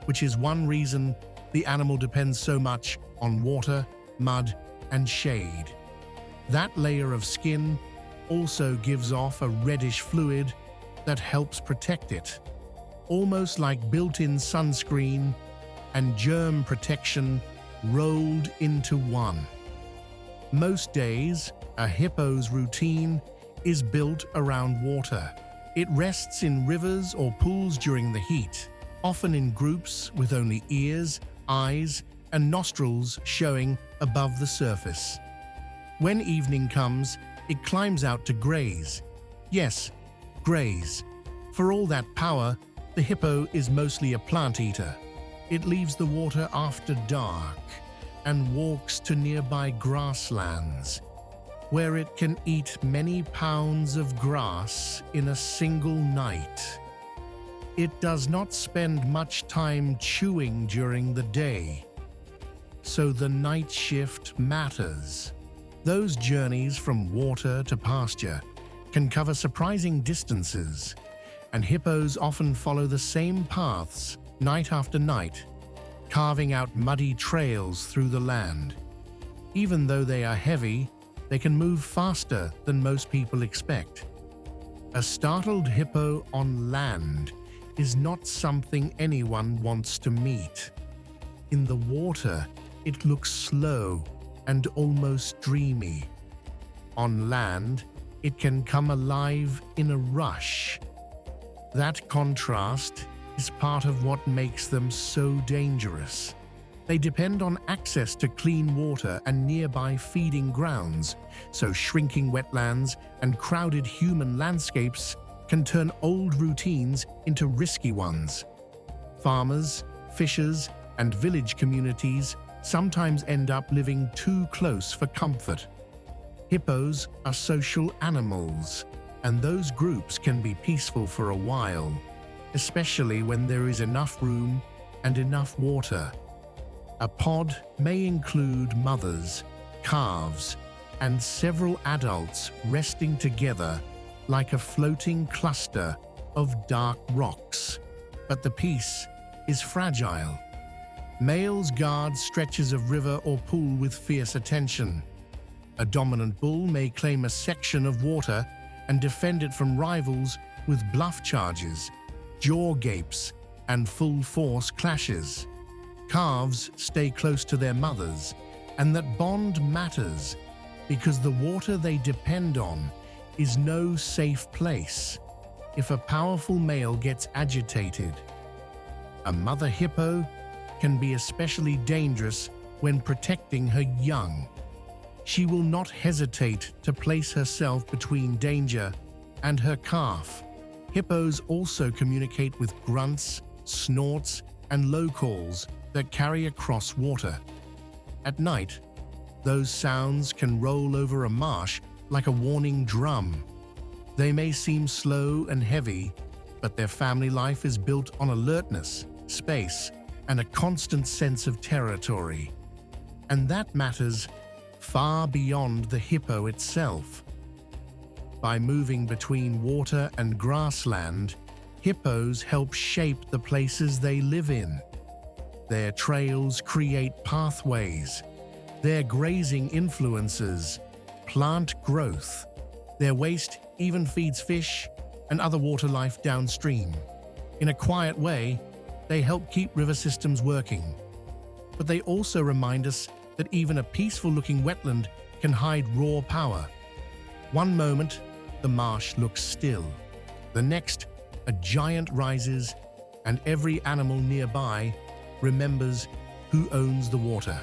which is one reason the animal depends so much on water, mud, and shade. That layer of skin also gives off a reddish fluid that helps protect it, almost like built-in sunscreen and germ protection rolled into one. Most days, a hippo's routine is built around water. It rests in rivers or pools during the heat, often in groups with only ears, eyes, and nostrils showing above the surface. When evening comes, it climbs out to graze. Yes, graze. For all that power, the hippo is mostly a plant eater. It leaves the water after dark and walks to nearby grasslands, where it can eat many pounds of grass in a single night. It does not spend much time chewing during the day, so the night shift matters. Those journeys from water to pasture can cover surprising distances, and hippos often follow the same paths night after night, carving out muddy trails through the land. Even though they are heavy, they can move faster than most people expect. A startled hippo on land is not something anyone wants to meet. In the water, it looks slow and almost dreamy. On land, it can come alive in a rush. That contrast is part of what makes them so dangerous. They depend on access to clean water and nearby feeding grounds, so shrinking wetlands and crowded human landscapes can turn old routines into risky ones. Farmers, fishers, and village communities sometimes end up living too close for comfort. Hippos are social animals, and those groups can be peaceful for a while, especially when there is enough room and enough water. A pod may include mothers, calves, and several adults resting together like a floating cluster of dark rocks. But the peace is fragile. Males guard stretches of river or pool with fierce attention. A dominant bull may claim a section of water and defend it from rivals with bluff charges, jaw gapes, and full-force clashes. Calves stay close to their mothers, and that bond matters because the water they depend on is no safe place if a powerful male gets agitated. A mother hippo can be especially dangerous when protecting her young. She will not hesitate to place herself between danger and her calf. Hippos also communicate with grunts, snorts, and low calls that carry across water. At night, those sounds can roll over a marsh like a warning drum. They may seem slow and heavy, but their family life is built on alertness, space, and a constant sense of territory. And that matters far beyond the hippo itself. By moving between water and grassland, hippos help shape the places they live in. Their trails create pathways. Their grazing influences plant growth. Their waste even feeds fish and other water life downstream. In a quiet way, they help keep river systems working. But they also remind us that even a peaceful-looking wetland can hide raw power. One moment, the marsh looks still. The next, a giant rises, and every animal nearby remembers who owns the water.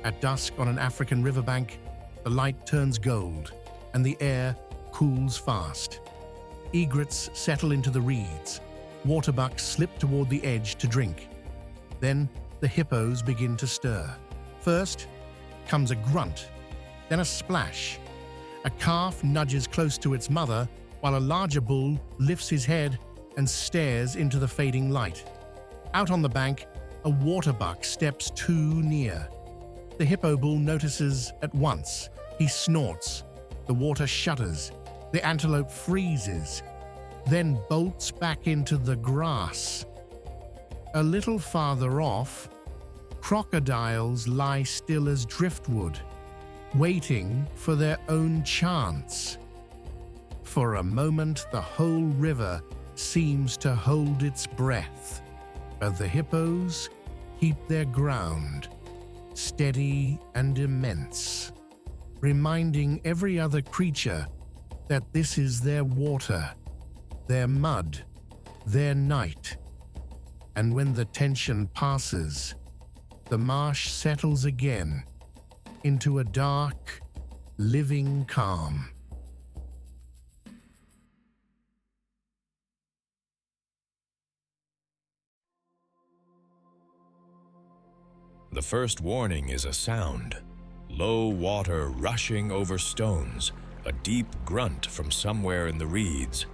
At dusk on an African riverbank, the light turns gold, and the air cools fast. Egrets settle into the reeds. Waterbucks slip toward the edge to drink. Then the hippos begin to stir. First comes a grunt, then a splash. A calf nudges close to its mother, while a larger bull lifts his head and stares into the fading light. Out on the bank, a waterbuck steps too near. The hippo bull notices at once. He snorts. The water shudders. The antelope freezes, then bolts back into the grass. A little farther off, crocodiles lie still as driftwood, waiting for their own chance. For a moment, the whole river seems to hold its breath, but the hippos keep their ground, steady and immense, reminding every other creature that this is their water, their mud, their night. And when the tension passes, the marsh settles again into a dark, living calm. The first warning is a sound. Low water rushing over stones, a deep grunt from somewhere in the reeds,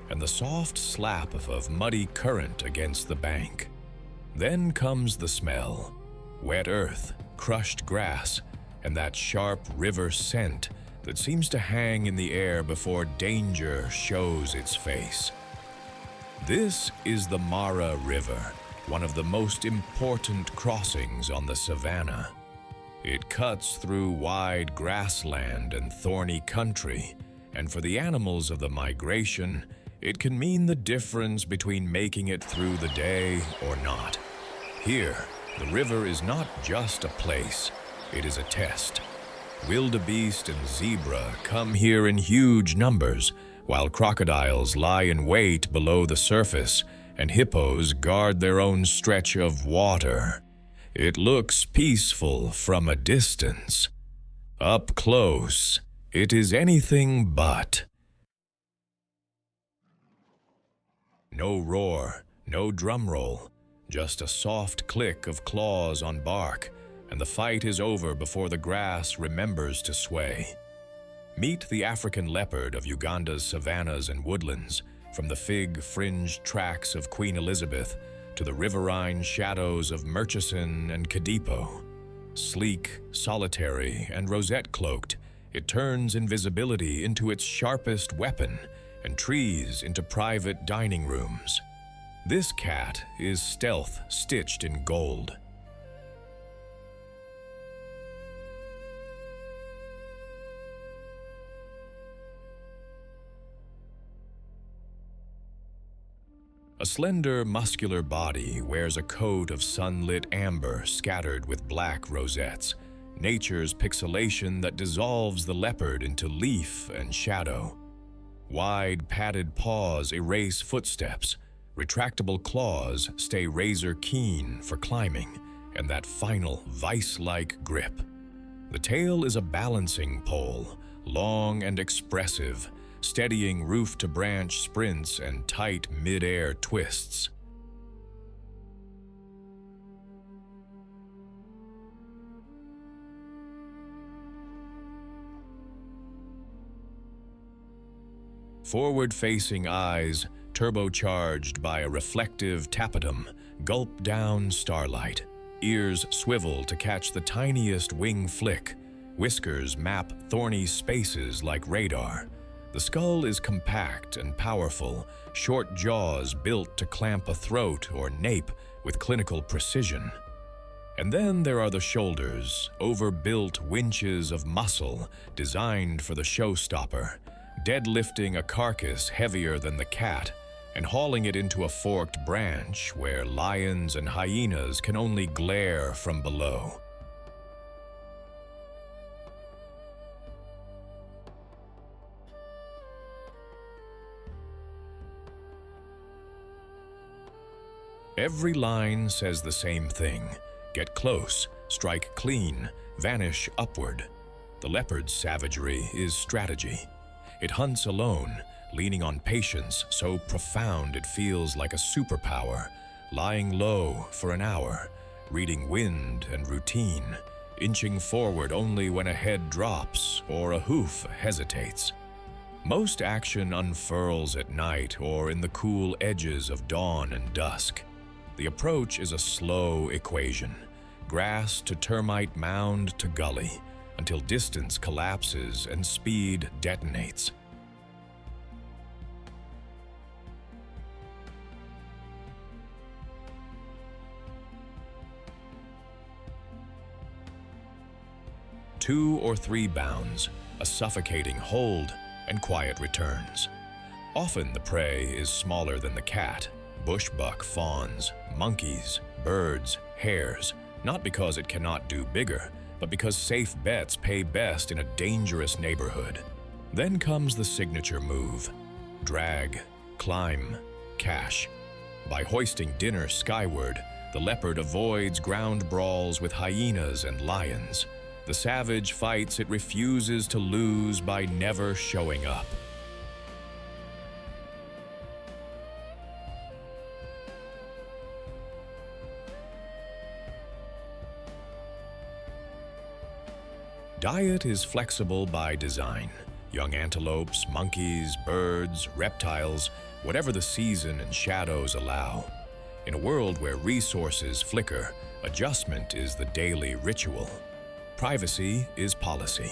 and the soft slap of muddy current against the bank. Then comes the smell: wet earth, crushed grass, and that sharp river scent that seems to hang in the air before danger shows its face. This is the Mara River, one of the most important crossings on the savannah. It cuts through wide grassland and thorny country, and for the animals of the migration, it can mean the difference between making it through the day or not. Here, the river is not just a place, it is a test. Wildebeest and zebra come here in huge numbers, while crocodiles lie in wait below the surface, and hippos guard their own stretch of water. It looks peaceful from a distance. Up close, it is anything but. No roar, no drum roll, just a soft click of claws on bark, and the fight is over before the grass remembers to sway. Meet the African leopard of Uganda's savannas and woodlands, from the fig-fringed tracks of Queen Elizabeth to the riverine shadows of Murchison and Kadipo. Sleek, solitary, and rosette-cloaked, it turns invisibility into its sharpest weapon and trees into private dining rooms. This cat is stealth stitched in gold. A slender, muscular body wears a coat of sunlit amber scattered with black rosettes, nature's pixelation that dissolves the leopard into leaf and shadow. Wide, padded paws erase footsteps. Retractable claws stay razor-keen for climbing, and that final, vice-like grip. The tail is a balancing pole, long and expressive, steadying roof-to-branch sprints and tight mid-air twists. Forward-facing eyes, turbocharged by a reflective tapetum, gulp down starlight. Ears swivel to catch the tiniest wing flick. Whiskers map thorny spaces like radar. The skull is compact and powerful, short jaws built to clamp a throat or nape with clinical precision. And then there are the shoulders, overbuilt winches of muscle designed for the showstopper, deadlifting a carcass heavier than the cat and hauling it into a forked branch where lions and hyenas can only glare from below. Every line says the same thing. Get close, strike clean, vanish upward. The leopard's savagery is strategy. It hunts alone, leaning on patience so profound it feels like a superpower, lying low for an hour, reading wind and routine, inching forward only when a head drops or a hoof hesitates. Most action unfurls at night or in the cool edges of dawn and dusk. The approach is a slow equation, grass to termite mound to gully, until distance collapses and speed detonates. Two or three bounds, a suffocating hold, and quiet returns. Often the prey is smaller than the cat, bushbuck fawns, monkeys, birds, hares, not because it cannot do bigger, but because safe bets pay best in a dangerous neighborhood. Then comes the signature move: drag, climb, cache. By hoisting dinner skyward, the leopard avoids ground brawls with hyenas and lions. The savage fights it refuses to lose by never showing up. Diet is flexible by design. Young antelopes, monkeys, birds, reptiles, whatever the season and shadows allow. In a world where resources flicker, adjustment is the daily ritual. Privacy is policy.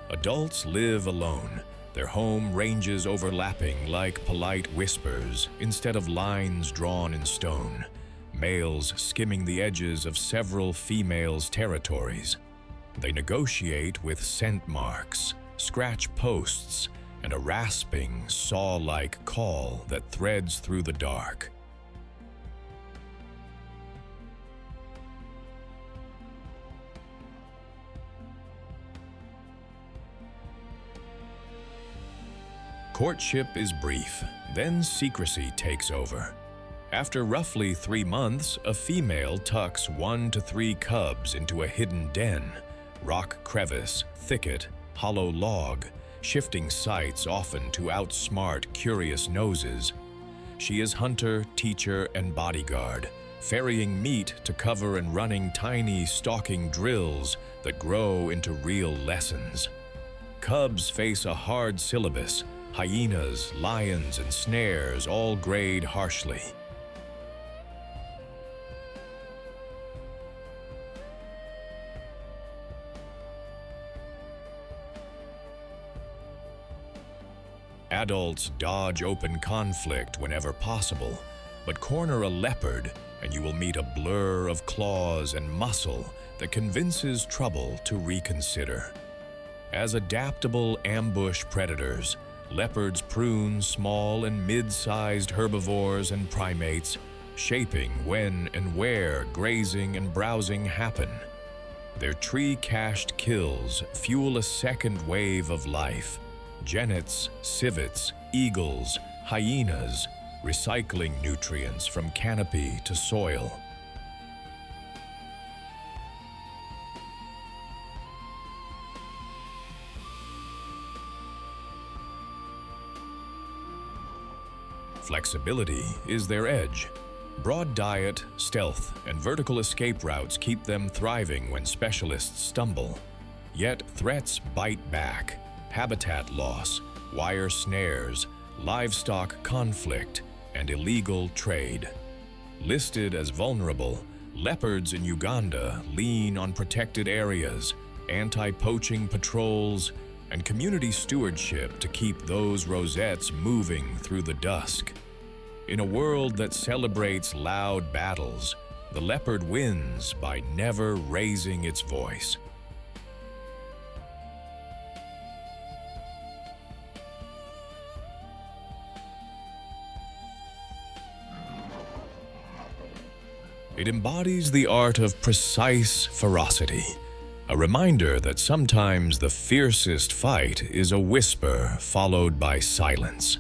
Adults live alone, their home ranges overlapping like polite whispers instead of lines drawn in stone, males skimming the edges of several females' territories. They negotiate with scent marks, scratch posts, and a rasping, saw-like call that threads through the dark. Courtship is brief, then secrecy takes over. After roughly 3 months, a female tucks 1 to 3 cubs into a hidden den, rock crevice, thicket, hollow log, shifting sights often to outsmart curious noses. She is hunter, teacher, and bodyguard, ferrying meat to cover and running tiny stalking drills that grow into real lessons. Cubs face a hard syllabus. Hyenas, lions, and snares all grade harshly. Adults dodge open conflict whenever possible, but corner a leopard and you will meet a blur of claws and muscle that convinces trouble to reconsider. As adaptable ambush predators, leopards prune small and mid-sized herbivores and primates, shaping when and where grazing and browsing happen. Their tree-cached kills fuel a second wave of life. Genets, civets, eagles, hyenas, recycling nutrients from canopy to soil. Flexibility is their edge. Broad diet, stealth, and vertical escape routes keep them thriving when specialists stumble. Yet threats bite back. Habitat loss, wire snares, livestock conflict, and illegal trade. Listed as vulnerable, leopards in Uganda lean on protected areas, anti-poaching patrols, and community stewardship to keep those rosettes moving through the dusk. In a world that celebrates loud battles, the leopard wins by never raising its voice. It embodies the art of precise ferocity, a reminder that sometimes the fiercest fight is a whisper followed by silence.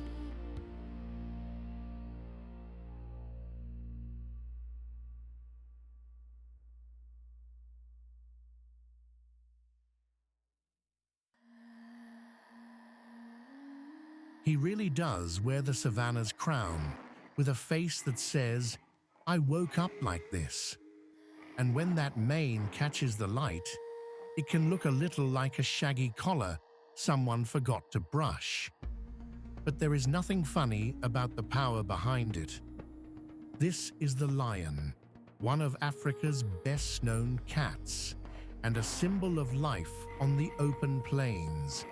He really does wear the savannah's crown, with a face that says, "I woke up like this." And when that mane catches the light, it can look a little like a shaggy collar someone forgot to brush. But there is nothing funny about the power behind it. This is the lion, one of Africa's best-known cats, and a symbol of life on the open plains.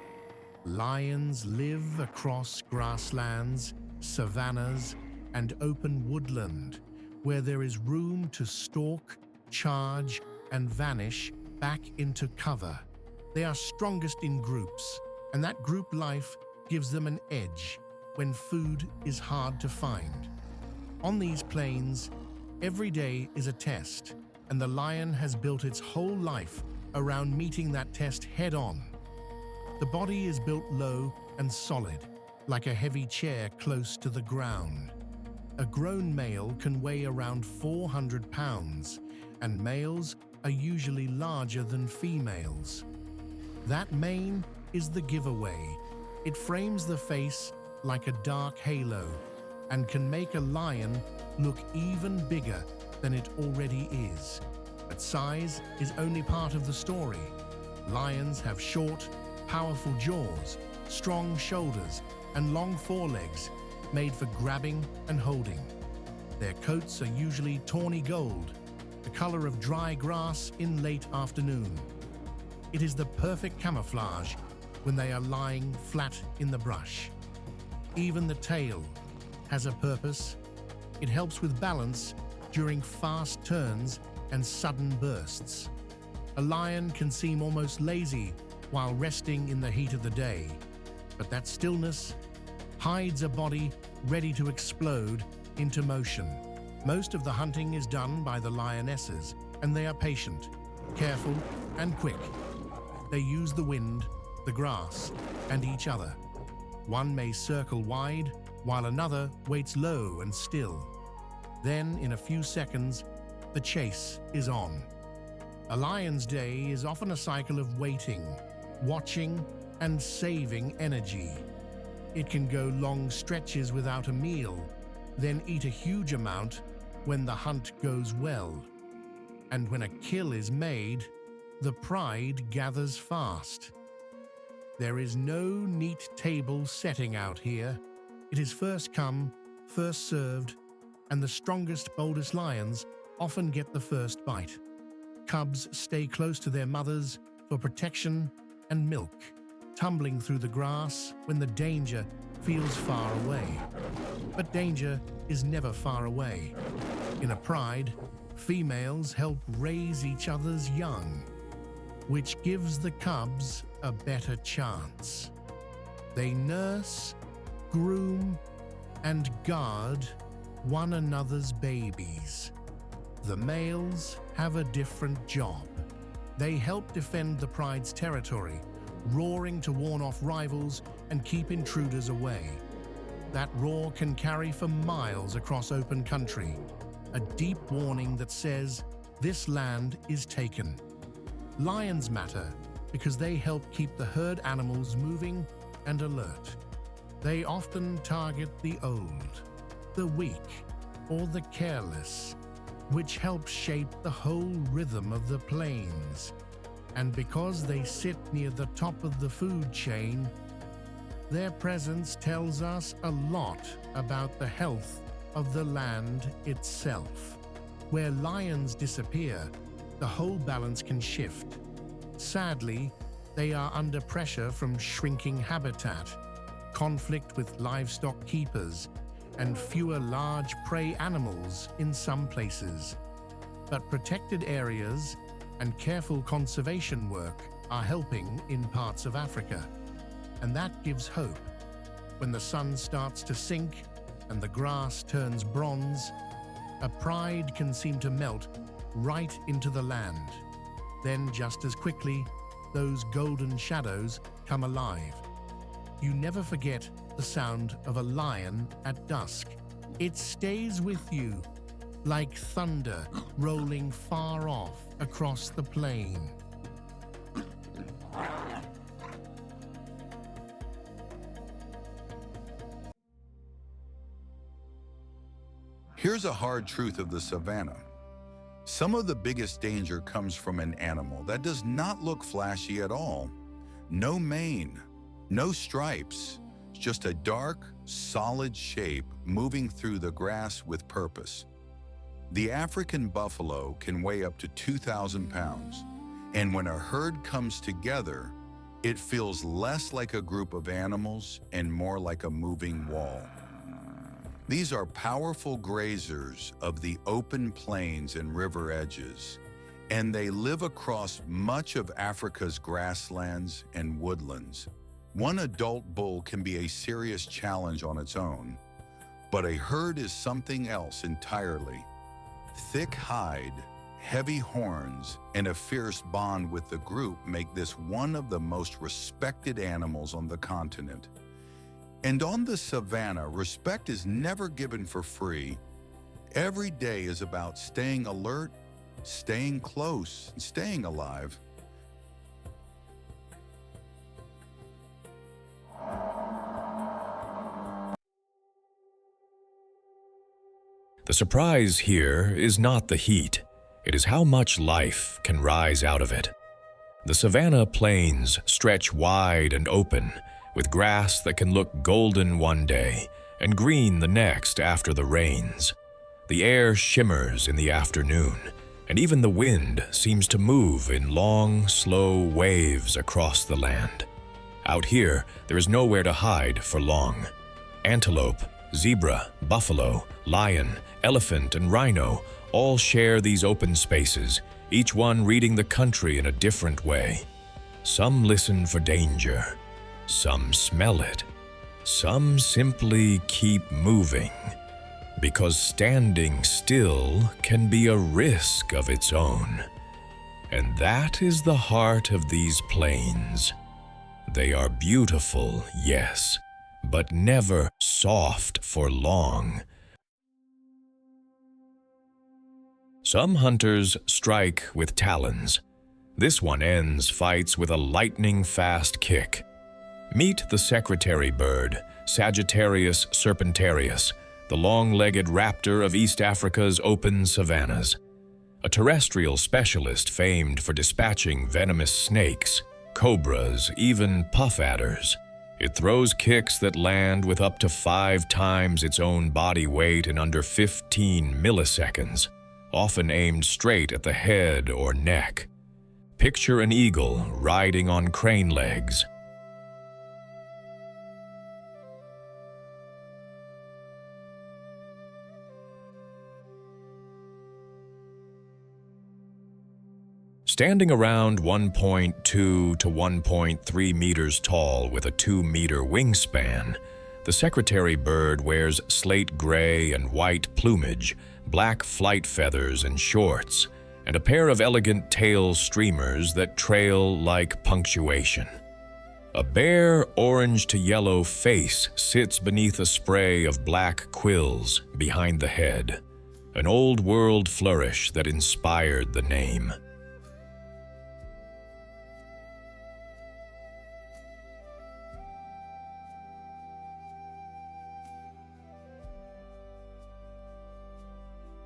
Lions live across grasslands, savannas, and open woodland, where there is room to stalk, charge, and vanish back into cover. They are strongest in groups, and that group life gives them an edge when food is hard to find. On these plains, every day is a test, and the lion has built its whole life around meeting that test head-on. The body is built low and solid, like a heavy chair close to the ground. A grown male can weigh around 400 pounds, and males are usually larger than females. That mane is the giveaway. It frames the face like a dark halo and can make a lion look even bigger than it already is. But size is only part of the story. Lions have short, powerful jaws, strong shoulders, and long forelegs made for grabbing and holding. Their coats are usually tawny gold, the color of dry grass in late afternoon. It is the perfect camouflage when they are lying flat in the brush. Even the tail has a purpose. It helps with balance during fast turns and sudden bursts. A lion can seem almost lazy while resting in the heat of the day, but that stillness hides a body ready to explode into motion. Most of the hunting is done by the lionesses, and they are patient, careful, and quick. They use the wind, the grass, and each other. One may circle wide, while another waits low and still. Then, in a few seconds, the chase is on. A lion's day is often a cycle of waiting, watching, and saving energy. It can go long stretches without a meal, then eat a huge amount when the hunt goes well. And when a kill is made, the pride gathers fast. There is no neat table setting out here. It is first come, first served, and the strongest, boldest lions often get the first bite. Cubs stay close to their mothers for protection and milk, tumbling through the grass when the danger feels far away. But danger is never far away. In a pride, females help raise each other's young, which gives the cubs a better chance. They nurse, groom, and guard one another's babies. The males have a different job. They help defend the pride's territory, roaring to warn off rivals and keep intruders away. That roar can carry for miles across open country, a deep warning that says, "This land is taken." Lions matter because they help keep the herd animals moving and alert. They often target the old, the weak, or the careless, which helps shape the whole rhythm of the plains. And because they sit near the top of the food chain, Their presence tells us a lot about the health of the land itself. Where lions disappear, the whole balance can shift. Sadly, they are under pressure from shrinking habitat, conflict with livestock keepers, and fewer large prey animals in some places. But protected areas and careful conservation work are helping in parts of Africa. And that gives hope. When the sun starts to sink and the grass turns bronze, a pride can seem to melt right into the land. Then just as quickly, those golden shadows come alive. You never forget the sound of a lion at dusk. It stays with you like thunder rolling far off across the plain. Here's a hard truth of the savannah. Some of the biggest danger comes from an animal that does not look flashy at all. No mane, no stripes, just a dark, solid shape moving through the grass with purpose. The African buffalo can weigh up to 2,000 pounds, and when a herd comes together, it feels less like a group of animals and more like a moving wall. These are powerful grazers of the open plains and river edges, and they live across much of Africa's grasslands and woodlands. One adult bull can be a serious challenge on its own, but a herd is something else entirely. Thick hide, heavy horns, and a fierce bond with the group make this one of the most respected animals on the continent. And on the savannah, respect is never given for free. Every day is about staying alert, staying close, and staying alive. The surprise here is not the heat. It is how much life can rise out of it. The savanna plains stretch wide and open, with grass that can look golden one day and green the next after the rains. The air shimmers in the afternoon, and even the wind seems to move in long, slow waves across the land. Out here, there is nowhere to hide for long. Antelope, zebra, buffalo, lion, elephant, and rhino all share these open spaces, each one reading the country in a different way. Some listen for danger. Some smell it. Some simply keep moving, because standing still can be a risk of its own. And that is the heart of these plains. They are beautiful, yes, but never soft for long. Some hunters strike with talons. This one ends fights with a lightning-fast kick. Meet the secretary bird, Sagittarius serpentarius, the long-legged raptor of East Africa's open savannas. A terrestrial specialist famed for dispatching venomous snakes, cobras, even puff adders. It throws kicks that land with up to 5 times its own body weight in under 15 milliseconds, often aimed straight at the head or neck. Picture an eagle riding on crane legs. Standing around 1.2 to 1.3 meters tall with a 2-meter wingspan, the secretary bird wears slate gray and white plumage, black flight feathers and shorts, and a pair of elegant tail streamers that trail like punctuation. A bare orange to yellow face sits beneath a spray of black quills behind the head, an old-world flourish that inspired the name.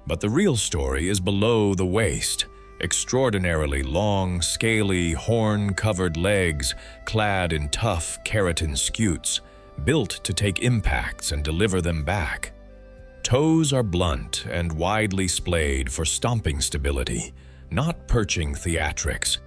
But the real story is below the waist. Extraordinarily long, scaly, horn-covered legs clad in tough keratin scutes, built to take impacts and deliver them back. Toes are blunt and widely splayed for stomping stability, not perching theatrics.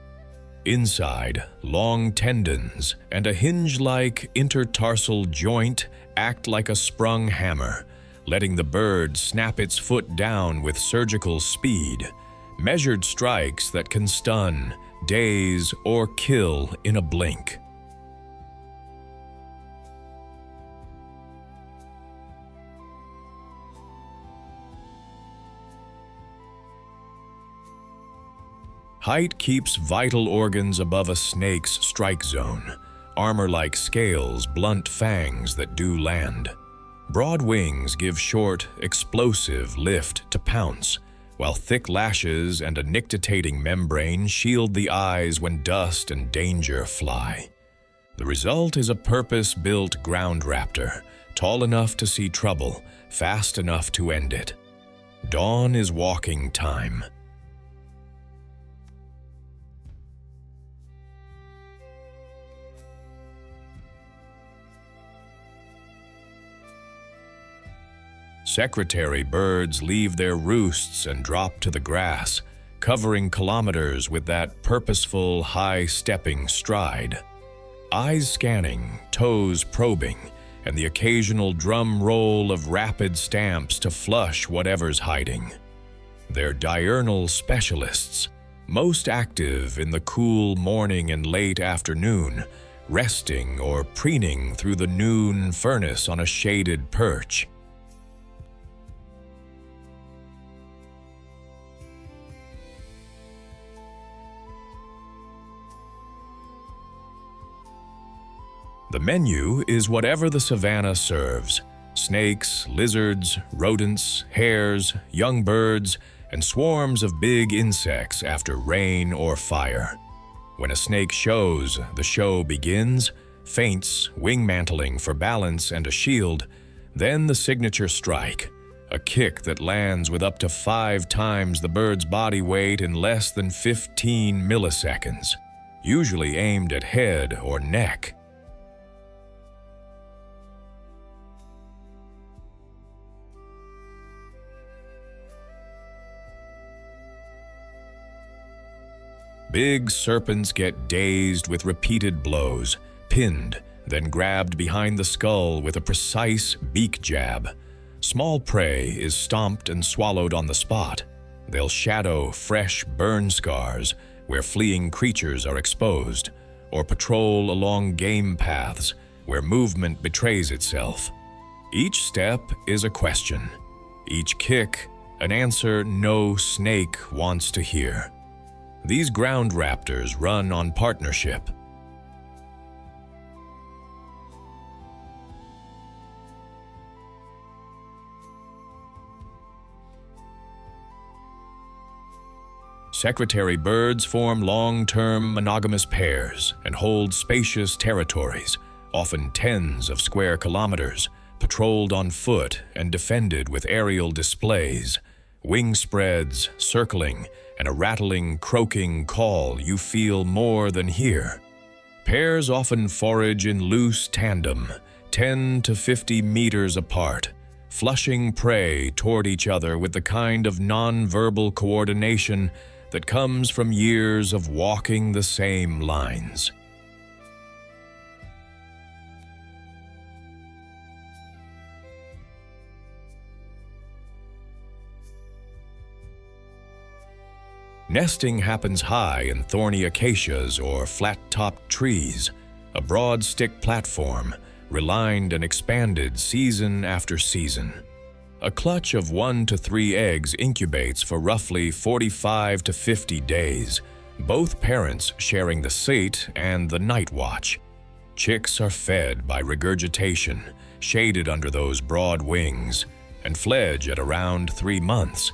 Inside, long tendons and a hinge-like intertarsal joint act like a sprung hammer, letting the bird snap its foot down with surgical speed, measured strikes that can stun, daze, or kill in a blink. Height keeps vital organs above a snake's strike zone, armor like scales, blunt fangs that do land. Broad wings give short, explosive lift to pounce, while thick lashes and a nictitating membrane shield the eyes when dust and danger fly. The result is a purpose-built ground raptor, tall enough to see trouble, fast enough to end it. Dawn is walking time. Secretary birds leave their roosts and drop to the grass, covering kilometers with that purposeful, high-stepping stride. Eyes scanning, toes probing, and the occasional drum roll of rapid stamps to flush whatever's hiding. They're diurnal specialists, most active in the cool morning and late afternoon, resting or preening through the noon furnace on a shaded perch. The menu is whatever the savannah serves: snakes, lizards, rodents, hares, young birds, and swarms of big insects after rain or fire. When a snake shows, the show begins, feints, wing mantling for balance and a shield, then the signature strike, a kick that lands with up to 5 times the bird's body weight in less than 15 milliseconds, usually aimed at head or neck. Big serpents get dazed with repeated blows, pinned, then grabbed behind the skull with a precise beak jab. Small prey is stomped and swallowed on the spot. They'll shadow fresh burn scars where fleeing creatures are exposed, or patrol along game paths where movement betrays itself. Each step is a question. Each kick, an answer no snake wants to hear. These ground raptors run on partnership. Secretary birds form long-term monogamous pairs and hold spacious territories, often tens of square kilometers, patrolled on foot and defended with aerial displays, wing spreads, circling, and a rattling, croaking call you feel more than hear. Pairs often forage in loose tandem, 10 to 50 meters apart, flushing prey toward each other with the kind of non-verbal coordination that comes from years of walking the same lines. Nesting happens high in thorny acacias or flat-topped trees, a broad stick platform, relined and expanded season after season. A clutch of 1 to 3 eggs incubates for roughly 45 to 50 days, both parents sharing the sate and the night watch. Chicks are fed by regurgitation, shaded under those broad wings, and fledge at around 3 months.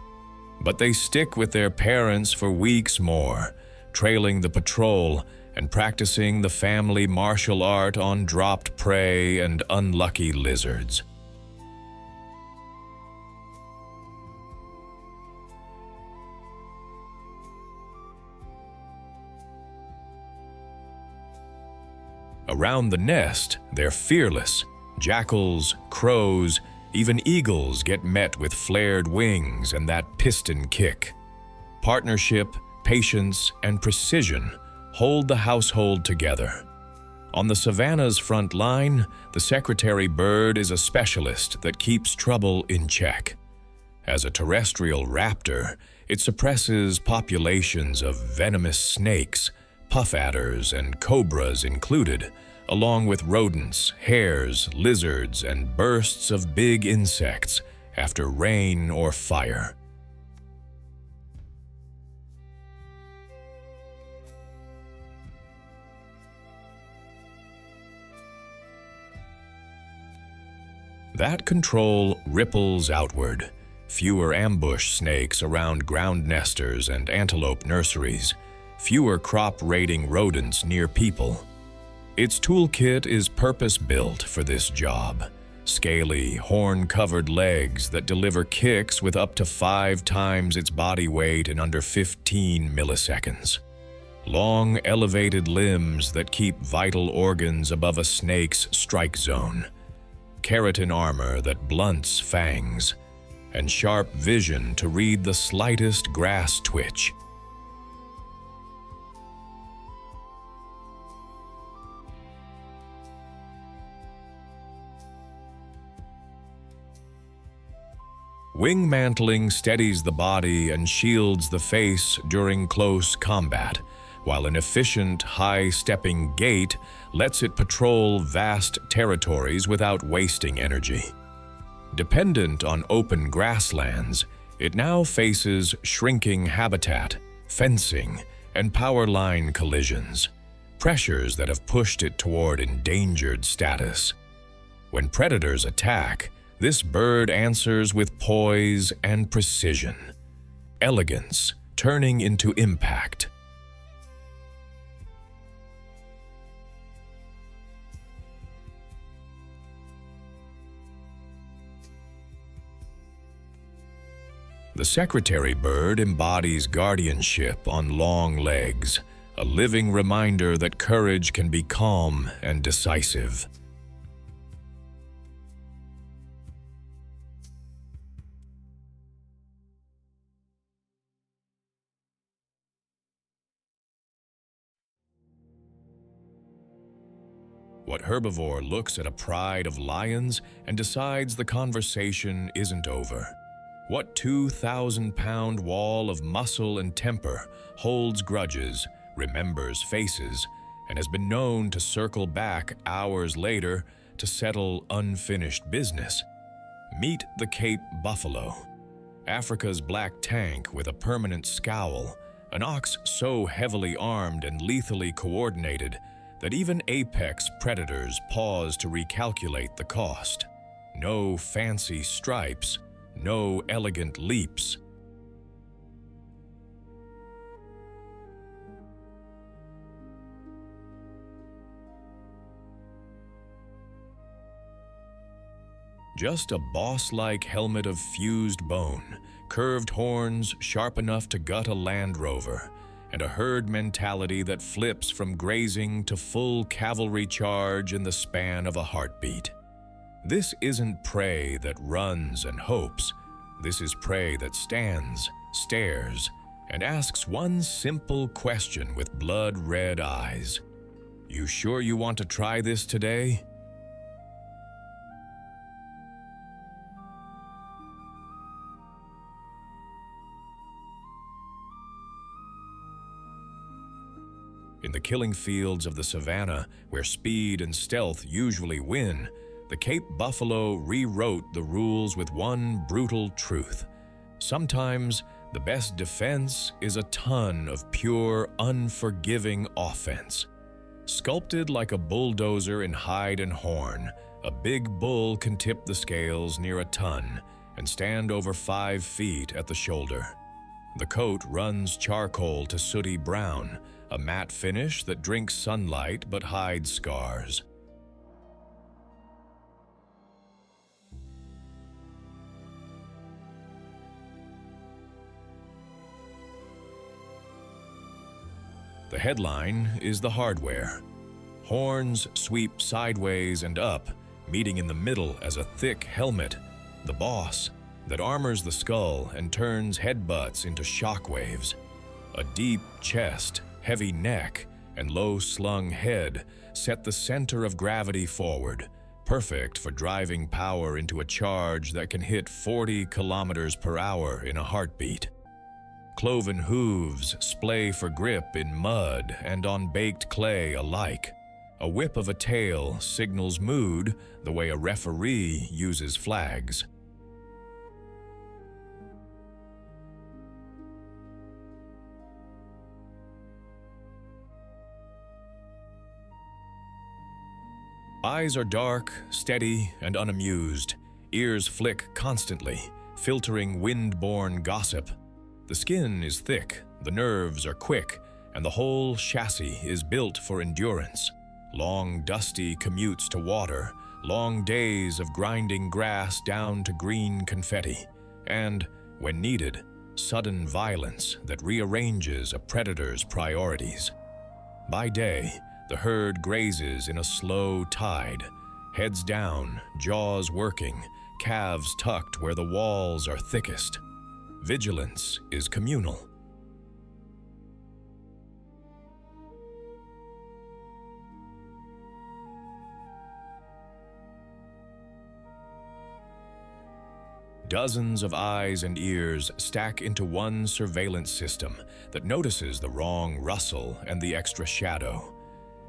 But they stick with their parents for weeks more, trailing the patrol and practicing the family martial art on dropped prey and unlucky lizards. Around the nest, they're fearless, Jackals, crows, even eagles get met with flared wings and that piston kick. Partnership, patience, and precision hold the household together. On the savannah's front line, the secretary bird is a specialist that keeps trouble in check. As a terrestrial raptor, it suppresses populations of venomous snakes, puff adders, and cobras included, along with rodents, hares, lizards, and bursts of big insects after rain or fire. That control ripples outward. Fewer ambush snakes around ground nesters and antelope nurseries. Fewer crop-raiding rodents near people. Its toolkit is purpose-built for this job. Scaly, horn-covered legs that deliver kicks with up to 5 times its body weight in under 15 milliseconds. Long, elevated limbs that keep vital organs above a snake's strike zone. Keratin armor that blunts fangs, and sharp vision to read the slightest grass twitch. Wing mantling steadies the body and shields the face during close combat, while an efficient, high-stepping gait lets it patrol vast territories without wasting energy. Dependent on open grasslands, it now faces shrinking habitat, fencing, and power line collisions, pressures that have pushed it toward endangered status. When predators attack, this bird answers with poise and precision, elegance turning into impact. The secretary bird embodies guardianship on long legs, a living reminder that courage can be calm and decisive. What herbivore looks at a pride of lions and decides the conversation isn't over? What 2,000-pound wall of muscle and temper holds grudges, remembers faces, and has been known to circle back hours later to settle unfinished business? Meet the Cape buffalo, Africa's black tank with a permanent scowl, an ox so heavily armed and lethally coordinated that even apex predators pause to recalculate the cost. No fancy stripes, no elegant leaps. Just a boss-like helmet of fused bone, curved horns sharp enough to gut a Land Rover, and a herd mentality that flips from grazing to full cavalry charge in the span of a heartbeat. This isn't prey that runs and hopes. This is prey that stands, stares, and asks one simple question with blood-red eyes. You sure you want to try this today? In the killing fields of the savannah, where speed and stealth usually win, the Cape buffalo rewrote the rules with one brutal truth. Sometimes, the best defense is a ton of pure, unforgiving offense. Sculpted like a bulldozer in hide and horn, a big bull can tip the scales near a ton and stand over 5 feet at the shoulder. The coat runs charcoal to sooty brown, a matte finish that drinks sunlight but hides scars. The headline is the hardware. Horns sweep sideways and up, meeting in the middle as a thick helmet, the boss, that armors the skull and turns headbutts into shockwaves. A deep chest, heavy neck, and low-slung head set the center of gravity forward, perfect for driving power into a charge that can hit 40 kilometers per hour in a heartbeat. Cloven hooves splay for grip in mud and on baked clay alike. A whip of a tail signals mood the way a referee uses flags. Eyes are dark, steady, and unamused. Ears flick constantly, filtering wind-borne gossip. The skin is thick, the nerves are quick, and the whole chassis is built for endurance. Long, dusty commutes to water, long days of grinding grass down to green confetti, and, when needed, sudden violence that rearranges a predator's priorities. By day, the herd grazes in a slow tide, heads down, jaws working, calves tucked where the walls are thickest. Vigilance is communal. Dozens of eyes and ears stack into one surveillance system that notices the wrong rustle and the extra shadow.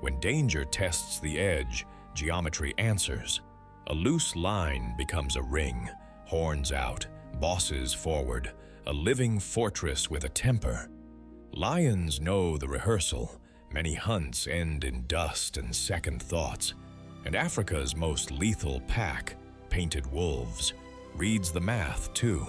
When danger tests the edge, geometry answers. A loose line becomes a ring, horns out, bosses forward, a living fortress with a temper. Lions know the rehearsal. Many hunts end in dust and second thoughts. And Africa's most lethal pack, painted wolves, reads the math too.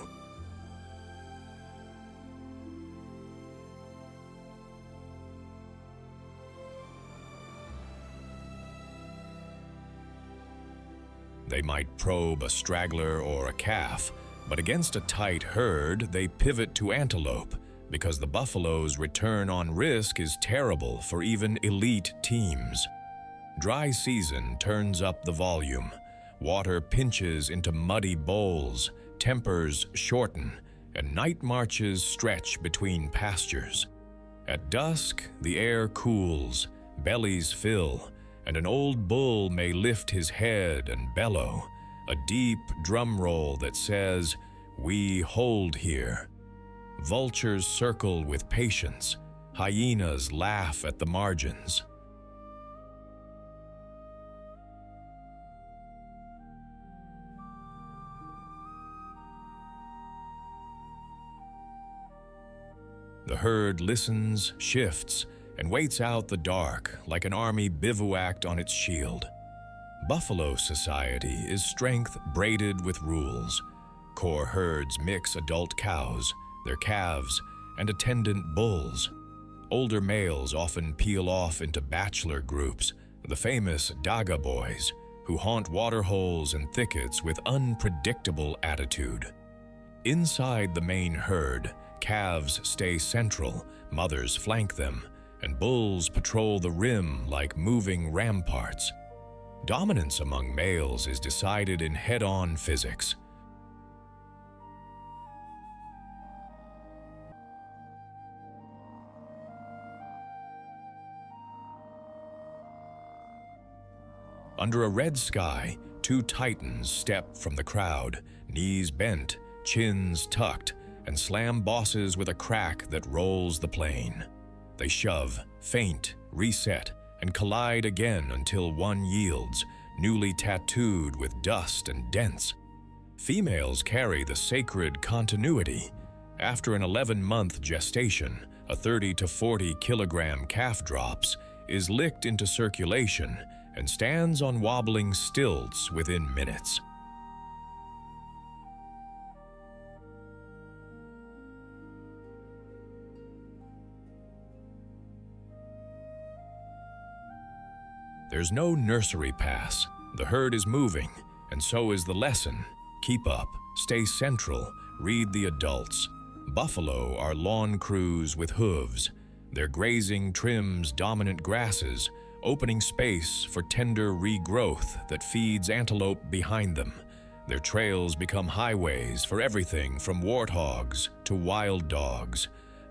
They might probe a straggler or a calf, but against a tight herd, they pivot to antelope because the buffalo's return on risk is terrible for even elite teams. Dry season turns up the volume. Water pinches into muddy bowls, tempers shorten, and night marches stretch between pastures. At dusk, the air cools, bellies fill, and an old bull may lift his head and bellow, a deep drum roll that says, "We hold here." Vultures circle with patience, hyenas laugh at the margins. The herd listens, shifts, and waits out the dark like an army bivouacked on its shield. Buffalo society is strength braided with rules. Core herds mix adult cows, their calves, and attendant bulls. Older males often peel off into bachelor groups, the famous Daga boys, who haunt waterholes and thickets with unpredictable attitude. Inside the main herd, calves stay central, mothers flank them, and bulls patrol the rim like moving ramparts. Dominance among males is decided in head-on physics. Under a red sky, two titans step from the crowd, knees bent, chins tucked, and slam bosses with a crack that rolls the plain. They shove, feint, reset, and collide again until one yields, newly tattooed with dust and dents. Females carry the sacred continuity. After an 11-month gestation, a 30 to 40 kilogram calf drops, is licked into circulation, and stands on wobbling stilts within minutes. There's no nursery pass. The herd is moving, and so is the lesson. Keep up, stay central, read the adults. Buffalo are lawn crews with hooves. Their grazing trims dominant grasses, opening space for tender regrowth that feeds antelope behind them. Their trails become highways for everything from warthogs to wild dogs.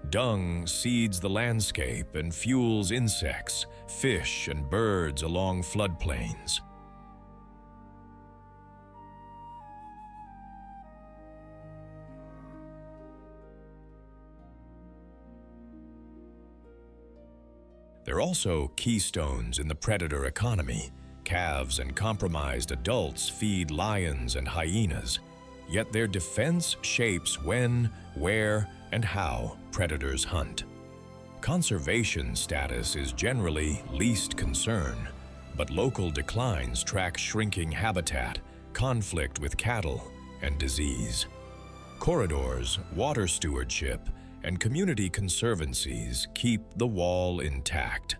Dung seeds the landscape and fuels insects, fish, and birds along floodplains. They're also keystones in the predator economy. Calves and compromised adults feed lions and hyenas, yet their defense shapes when, where, and how predators hunt. Conservation status is generally least concern, but local declines track shrinking habitat, conflict with cattle, and disease. Corridors, water stewardship, and community conservancies keep the wall intact.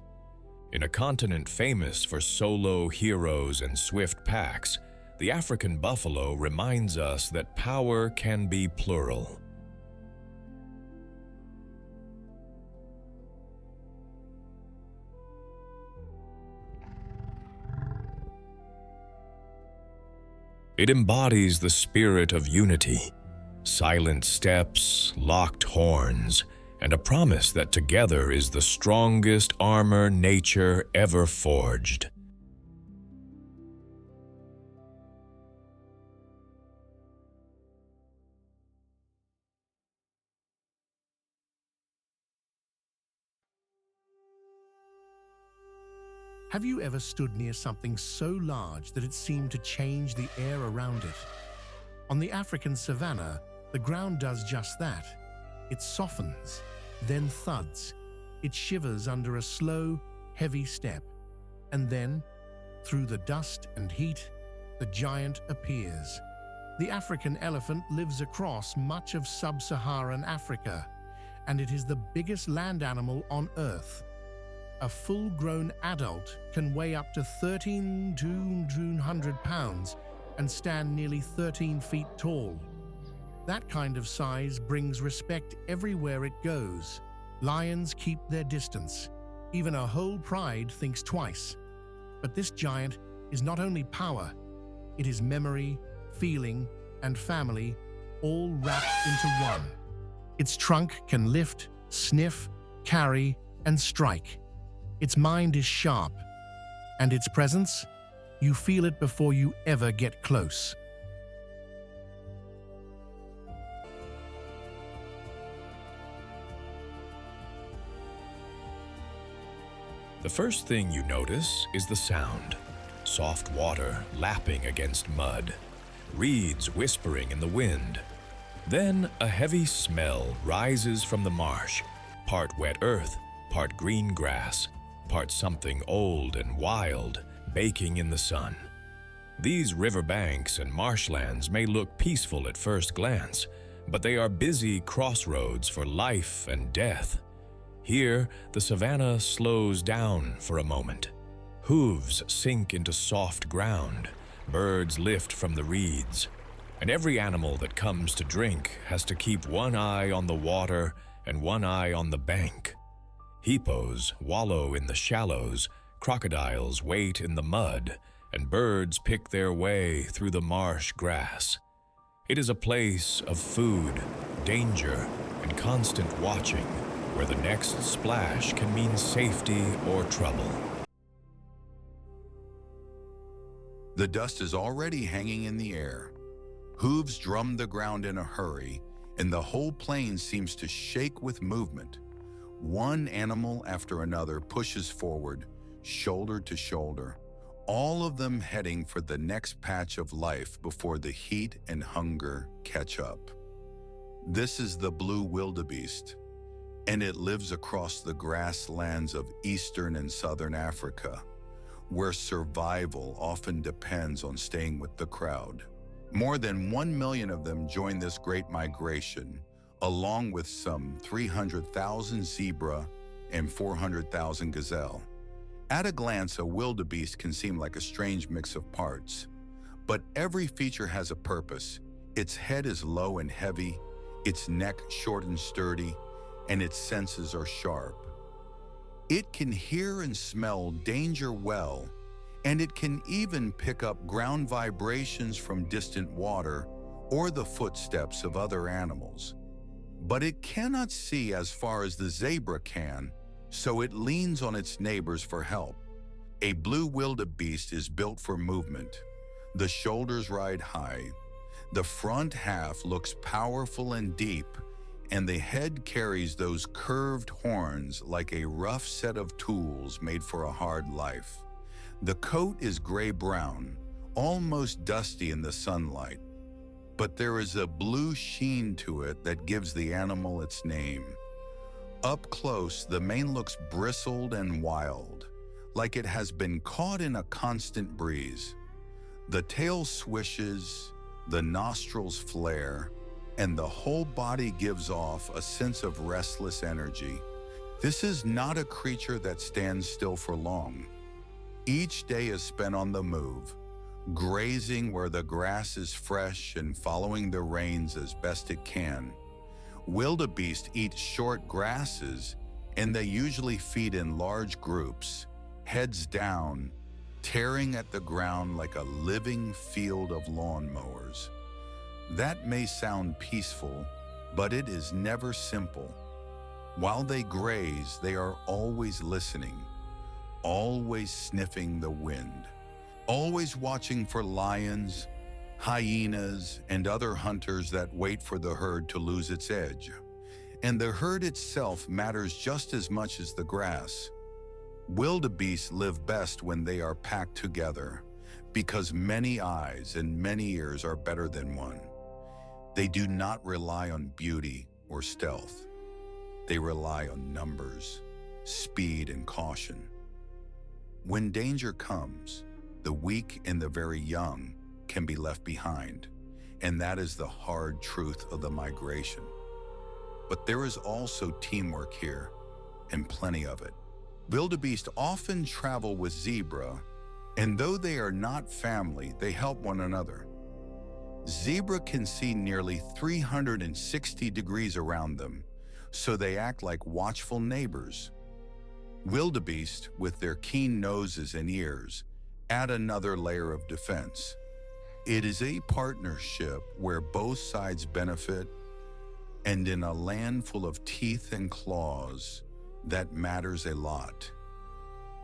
In a continent famous for solo heroes and swift packs, the African buffalo reminds us that power can be plural. It embodies the spirit of unity, silent steps, locked horns, and a promise that together is the strongest armor nature ever forged. Have you ever stood near something so large that it seemed to change the air around it? On the African savannah, the ground does just that. It softens, then thuds. It shivers under a slow, heavy step. And then, through the dust and heat, the giant appears. The African elephant lives across much of sub-Saharan Africa, and it is the biggest land animal on Earth. A full-grown adult can weigh up to 1,300 pounds and stand nearly 13 feet tall. That kind of size brings respect everywhere it goes. Lions keep their distance. Even a whole pride thinks twice. But this giant is not only power, it is memory, feeling, and family, all wrapped into one. Its trunk can lift, sniff, carry, and strike. Its mind is sharp, and its presence, you feel it before you ever get close. The first thing you notice is the sound. Soft water lapping against mud, reeds whispering in the wind. Then a heavy smell rises from the marsh, part wet earth, part green grass, part something old and wild, baking in the sun. These riverbanks and marshlands may look peaceful at first glance, but they are busy crossroads for life and death. Here, the savannah slows down for a moment. Hooves sink into soft ground, birds lift from the reeds, and every animal that comes to drink has to keep one eye on the water and one eye on the bank. Hippos wallow in the shallows, crocodiles wait in the mud, and birds pick their way through the marsh grass. It is a place of food, danger, and constant watching, where the next splash can mean safety or trouble. The dust is already hanging in the air. Hooves drum the ground in a hurry, and the whole plain seems to shake with movement. One animal after another pushes forward, shoulder to shoulder, all of them heading for the next patch of life before the heat and hunger catch up. This is the Blue Wildebeest, and it lives across the grasslands of eastern and southern Africa, where survival often depends on staying with the crowd. More than 1 million of them join this great migration, along with some 300,000 zebra and 400,000 gazelle. At a glance, a wildebeest can seem like a strange mix of parts, but every feature has a purpose. Its head is low and heavy, its neck short and sturdy, and its senses are sharp. It can hear and smell danger well, and it can even pick up ground vibrations from distant water or the footsteps of other animals. But it cannot see as far as the zebra can, so it leans on its neighbors for help. A blue wildebeest is built for movement. The shoulders ride high. The front half looks powerful and deep, and the head carries those curved horns like a rough set of tools made for a hard life. The coat is gray-brown, almost dusty in the sunlight, but there is a blue sheen to it that gives the animal its name. Up close, the mane looks bristled and wild, like it has been caught in a constant breeze. The tail swishes, the nostrils flare, and the whole body gives off a sense of restless energy. This is not a creature that stands still for long. Each day is spent on the move, grazing where the grass is fresh and following the rains as best it can. Wildebeest eat short grasses, and they usually feed in large groups, heads down, tearing at the ground like a living field of lawnmowers. That may sound peaceful, but it is never simple. While they graze, they are always listening, always sniffing the wind, always watching for lions, hyenas, and other hunters that wait for the herd to lose its edge. And the herd itself matters just as much as the grass. Wildebeest live best when they are packed together, because many eyes and many ears are better than one. They do not rely on beauty or stealth. They rely on numbers, speed, and caution. When danger comes, the weak and the very young can be left behind, and that is the hard truth of the migration. But there is also teamwork here, and plenty of it. Wildebeest often travel with zebra, and though they are not family, they help one another. Zebra can see nearly 360 degrees around them, so they act like watchful neighbors. Wildebeest, with their keen noses and ears, add another layer of defense. It is a partnership where both sides benefit, and in a land full of teeth and claws, that matters a lot.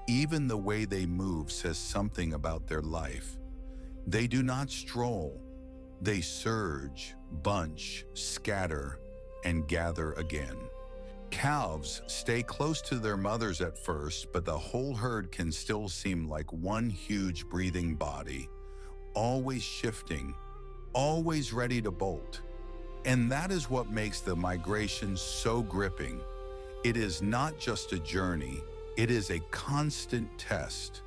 Even the way they move says something about their life. They do not stroll. They surge, bunch, scatter, and gather again. Calves stay close to their mothers at first, but the whole herd can still seem like one huge breathing body, always shifting, always ready to bolt. And that is what makes the migration so gripping. It is not just a journey, it is a constant test.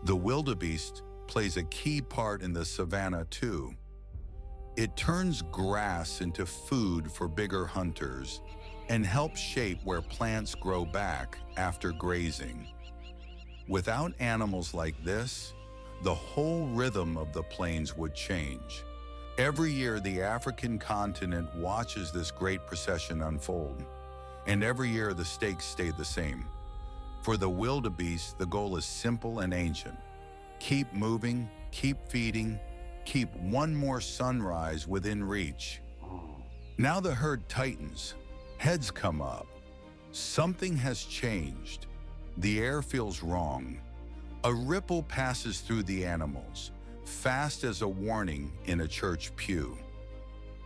The wildebeest plays a key part in the savannah too. It turns grass into food for bigger hunters and helps shape where plants grow back after grazing. Without animals like this, the whole rhythm of the plains would change. Every year, the African continent watches this great procession unfold, and every year the stakes stay the same. For the wildebeest, the goal is simple and ancient. Keep moving, keep feeding, keep one more sunrise within reach. Now the herd tightens, heads come up. Something has changed. The air feels wrong. A ripple passes through the animals, fast as a warning in a church pew.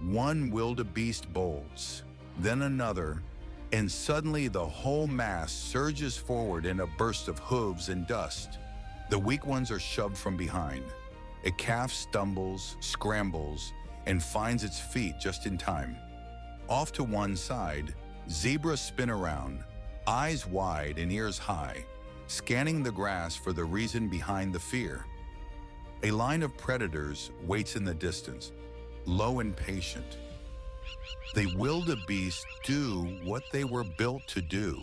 One wildebeest bolts, then another, and suddenly the whole mass surges forward in a burst of hooves and dust. The weak ones are shoved from behind. A calf stumbles, scrambles, and finds its feet just in time. Off to one side, zebras spin around, eyes wide and ears high, scanning the grass for the reason behind the fear. A line of predators waits in the distance, low and patient. The wildebeest do what they were built to do.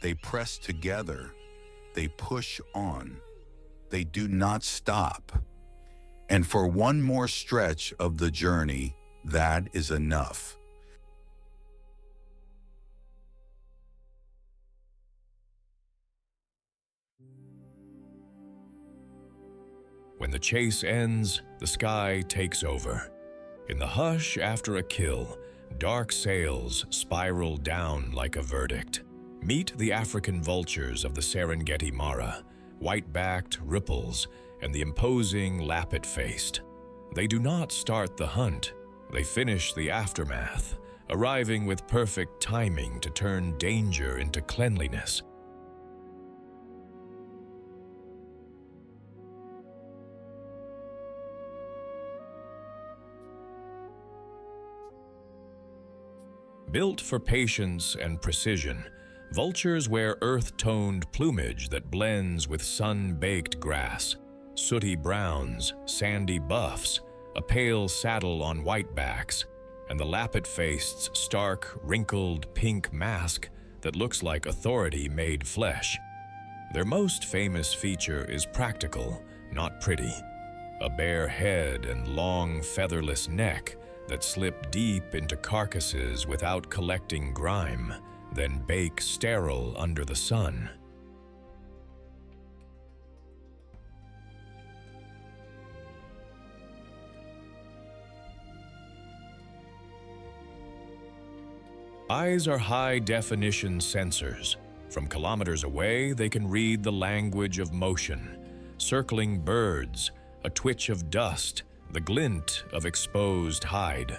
They press together. They push on. They do not stop. And for one more stretch of the journey, that is enough. When the chase ends, the sky takes over. In the hush after a kill, dark sails spiral down like a verdict. Meet the African vultures of the Serengeti Mara, white-backed ripples, and the imposing lappet-faced. They do not start the hunt, they finish the aftermath, arriving with perfect timing to turn danger into cleanliness. Built for patience and precision, vultures wear earth-toned plumage that blends with sun-baked grass, sooty browns, sandy buffs, a pale saddle on whitebacks, and the lappet-faced's stark, wrinkled pink mask that looks like authority made flesh. Their most famous feature is practical, not pretty. A bare head and long, featherless neck that slip deep into carcasses without collecting grime, then bake sterile under the sun. Eyes are high-definition sensors. From kilometers away, they can read the language of motion, circling birds, a twitch of dust, the glint of exposed hide.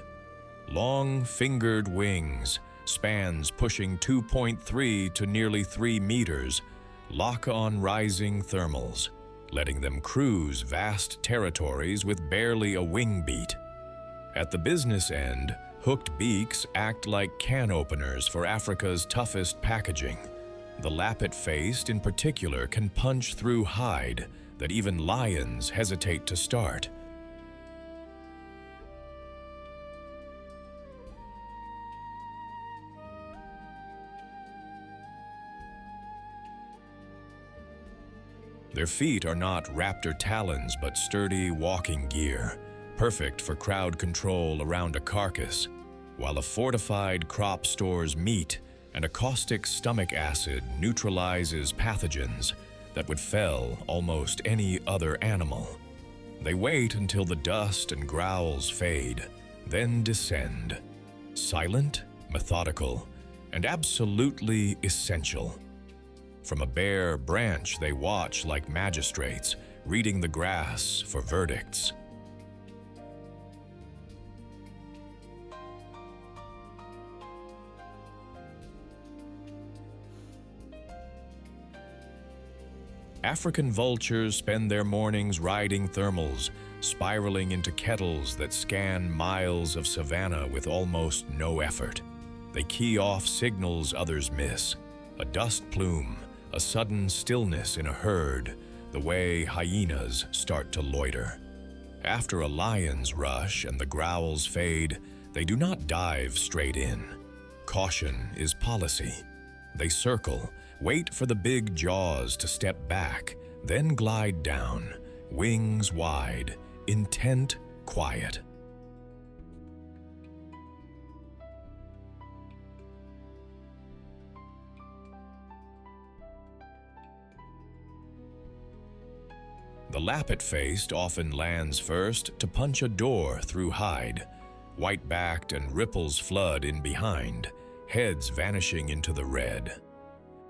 Long, fingered wings, spans pushing 2.3 to nearly 3 meters, lock on rising thermals, letting them cruise vast territories with barely a wing beat. At the business end, hooked beaks act like can openers for Africa's toughest packaging. The lappet-faced, in particular, can punch through hide that even lions hesitate to start. Their feet are not raptor talons but sturdy walking gear, perfect for crowd control around a carcass, while a fortified crop stores meat and a caustic stomach acid neutralizes pathogens that would fell almost any other animal. They wait until the dust and growls fade, then descend, silent, methodical, and absolutely essential. From a bare branch, they watch like magistrates, reading the grass for verdicts. African vultures spend their mornings riding thermals, spiraling into kettles that scan miles of savannah with almost no effort. They key off signals others miss, a dust plume, a sudden stillness in a herd, the way hyenas start to loiter. After a lion's rush and the growls fade, they do not dive straight in. Caution is policy. They circle, wait for the big jaws to step back, then glide down, wings wide, intent, quiet. The lappet-faced often lands first to punch a door through hide. White-backed and ripples flood in behind, heads vanishing into the red.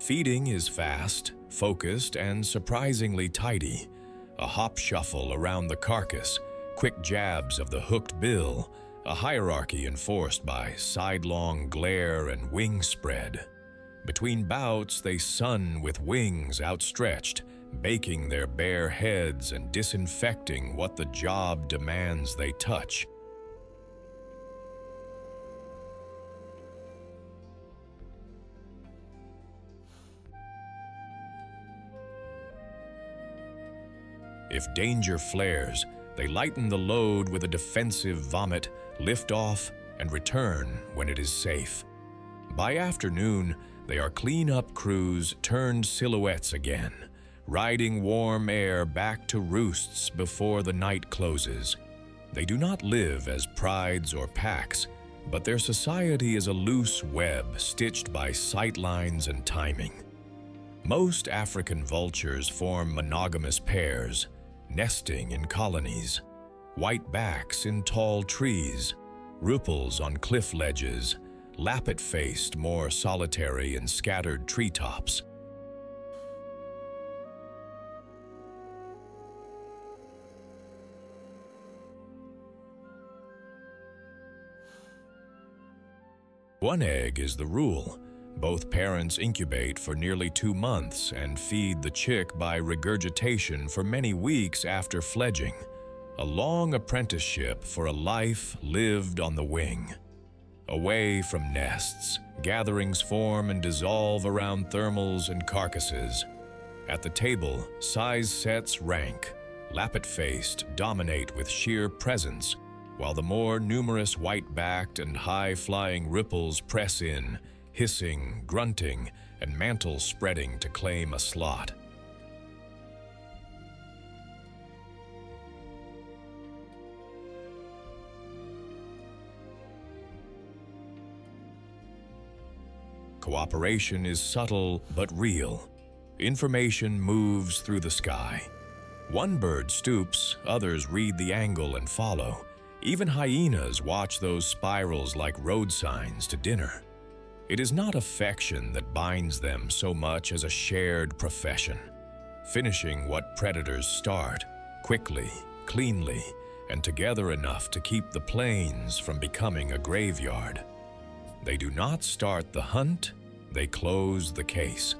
Feeding is fast, focused, and surprisingly tidy. A hop shuffle around the carcass, quick jabs of the hooked bill, a hierarchy enforced by sidelong glare and wing spread. Between bouts, they sun with wings outstretched, baking their bare heads and disinfecting what the job demands they touch. If danger flares, they lighten the load with a defensive vomit, lift off, and return when it is safe. By afternoon, they are clean-up crews turned silhouettes again, riding warm air back to roosts before the night closes. They do not live as prides or packs, but their society is a loose web stitched by sightlines and timing. Most African vultures form monogamous pairs, nesting in colonies, whitebacks in tall trees, rupels on cliff ledges, lappet-faced more solitary in scattered treetops. One egg is the rule. Both parents incubate for nearly 2 months and feed the chick by regurgitation for many weeks after fledging. A long apprenticeship for a life lived on the wing. Away from nests, gatherings form and dissolve around thermals and carcasses. At the table, size sets rank. Lappet-faced dominate with sheer presence, while the more numerous white-backed and high-flying ripples press in, hissing, grunting, and mantle spreading to claim a slot. Cooperation is subtle but real. Information moves through the sky. One bird stoops, others read the angle and follow. Even hyenas watch those spirals like road signs to dinner. It is not affection that binds them so much as a shared profession, finishing what predators start, quickly, cleanly, and together enough to keep the plains from becoming a graveyard. They do not start the hunt, they close the case.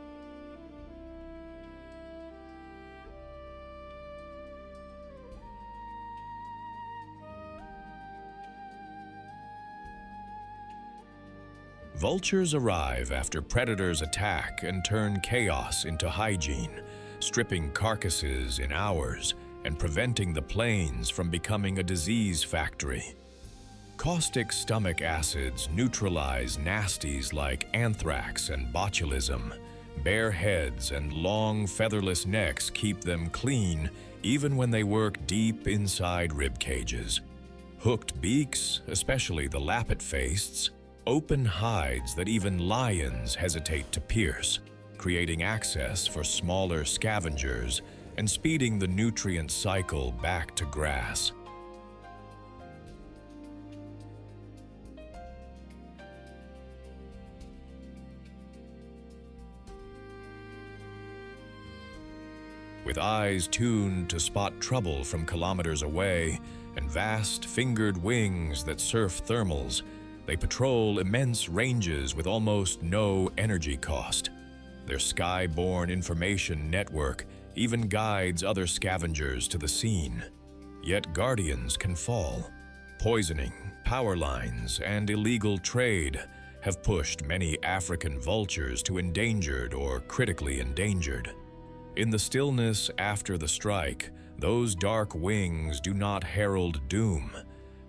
Vultures arrive after predators attack and turn chaos into hygiene, stripping carcasses in hours and preventing the plains from becoming a disease factory. Caustic stomach acids neutralize nasties like anthrax and botulism. Bare heads and long featherless necks keep them clean even when they work deep inside rib cages. Hooked beaks, especially the lappet-faceds, open hides that even lions hesitate to pierce, creating access for smaller scavengers and speeding the nutrient cycle back to grass. With eyes tuned to spot trouble from kilometers away and vast fingered wings that surf thermals, they patrol immense ranges with almost no energy cost. Their sky-borne information network even guides other scavengers to the scene. Yet guardians can fall. Poisoning, power lines, and illegal trade have pushed many African vultures to endangered or critically endangered. In the stillness after the strike, those dark wings do not herald doom.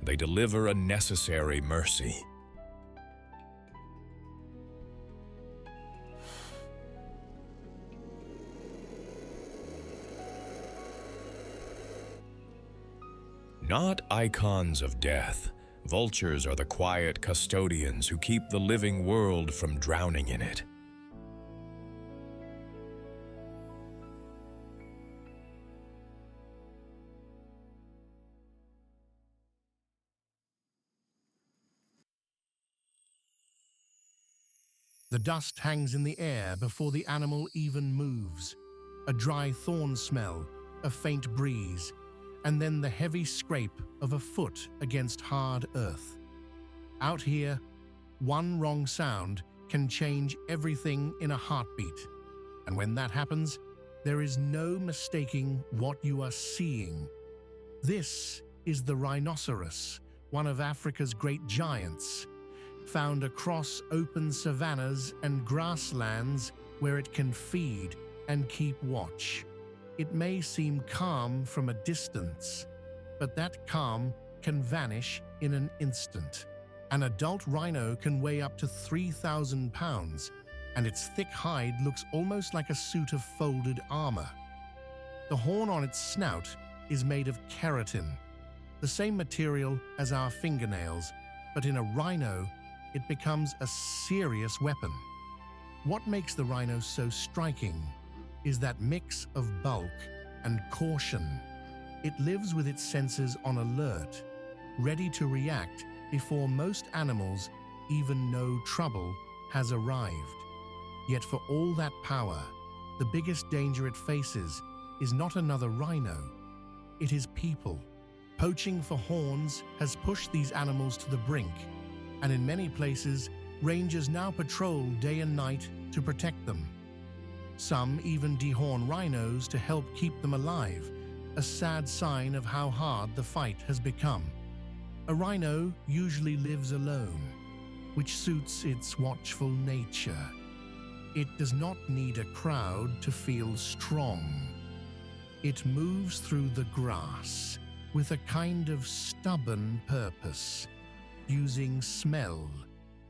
They deliver a necessary mercy. Not icons of death, vultures are the quiet custodians who keep the living world from drowning in it. The dust hangs in the air before the animal even moves. A dry thorn smell, a faint breeze, and then the heavy scrape of a foot against hard earth. Out here, one wrong sound can change everything in a heartbeat. And when that happens, there is no mistaking what you are seeing. This is the rhinoceros, one of Africa's great giants, found across open savannas and grasslands where it can feed and keep watch. It may seem calm from a distance, but that calm can vanish in an instant. An adult rhino can weigh up to 3,000 pounds, and its thick hide looks almost like a suit of folded armor. The horn on its snout is made of keratin, the same material as our fingernails, but in a rhino, it becomes a serious weapon. What makes the rhino so striking is that mix of bulk and caution. It lives with its senses on alert, ready to react before most animals even know trouble has arrived. Yet for all that power, the biggest danger it faces is not another rhino. It is people. Poaching for horns has pushed these animals to the brink, and in many places, rangers now patrol day and night to protect them. Some even dehorn rhinos to help keep them alive, a sad sign of how hard the fight has become. A rhino usually lives alone, which suits its watchful nature. It does not need a crowd to feel strong. It moves through the grass with a kind of stubborn purpose, using smell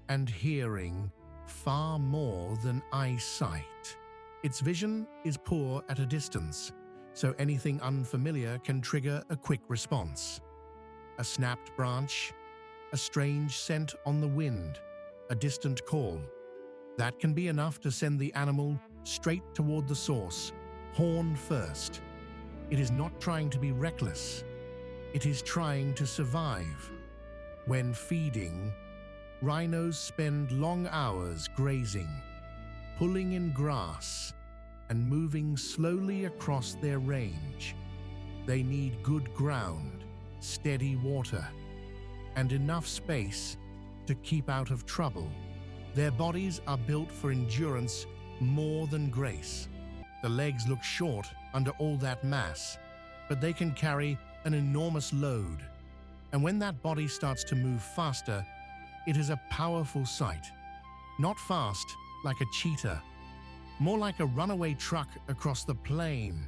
and hearing far more than eyesight. Its vision is poor at a distance, so anything unfamiliar can trigger a quick response. A snapped branch, a strange scent on the wind, a distant call. That can be enough to send the animal straight toward the source, horn first. It is not trying to be reckless. It is trying to survive. When feeding, rhinos spend long hours grazing, pulling in grass, and moving slowly across their range. They need good ground, steady water, and enough space to keep out of trouble. Their bodies are built for endurance more than grace. The legs look short under all that mass, but they can carry an enormous load. And when that body starts to move faster, it is a powerful sight. Not fast like a cheetah, more like a runaway truck across the plain.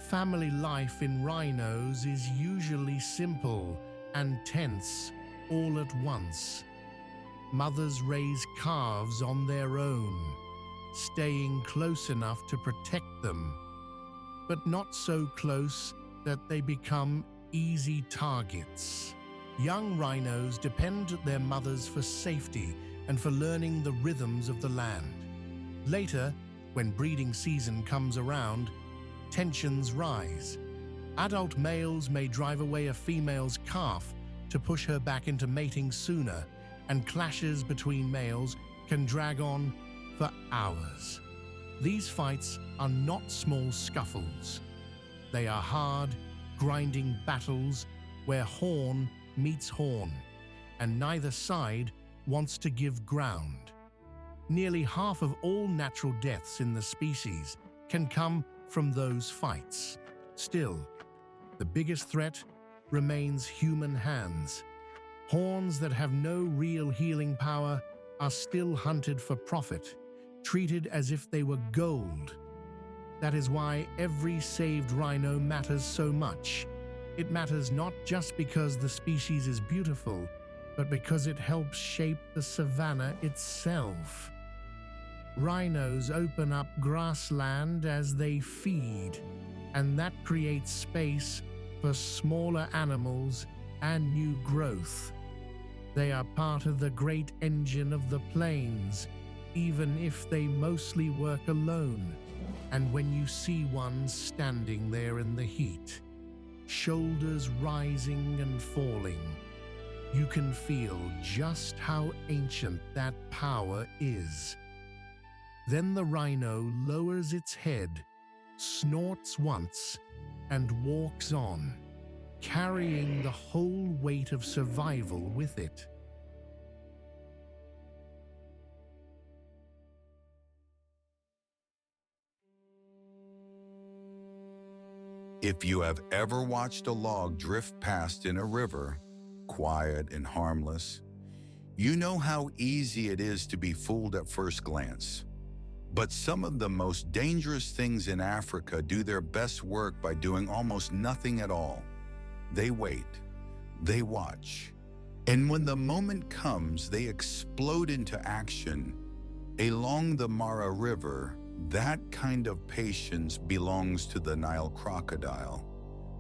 Family life in rhinos is usually simple and tense all at once. Mothers raise calves on their own, staying close enough to protect them, but not so close that they become easy targets. Young rhinos depend on their mothers for safety and for learning the rhythms of the land. Later, when breeding season comes around, tensions rise. Adult males may drive away a female's calf to push her back into mating sooner, and clashes between males can drag on for hours. These fights are not small scuffles. They are hard, grinding battles where horn meets horn, and neither side wants to give ground. Nearly half of all natural deaths in the species can come from those fights. Still, the biggest threat remains human hands. Horns that have no real healing power are still hunted for profit, treated as if they were gold. That is why every saved rhino matters so much. It matters not just because the species is beautiful, but because it helps shape the savannah itself. Rhinos open up grassland as they feed, and that creates space for smaller animals and new growth. They are part of the great engine of the plains, even if they mostly work alone. And when you see one standing there in the heat, shoulders rising and falling, you can feel just how ancient that power is. Then the rhino lowers its head, snorts once, and walks on, carrying the whole weight of survival with it. If you have ever watched a log drift past in a river, quiet and harmless, you know how easy it is to be fooled at first glance. But some of the most dangerous things in Africa do their best work by doing almost nothing at all. They wait, they watch, and when the moment comes, they explode into action. Along the Mara River, that kind of patience belongs to the Nile crocodile.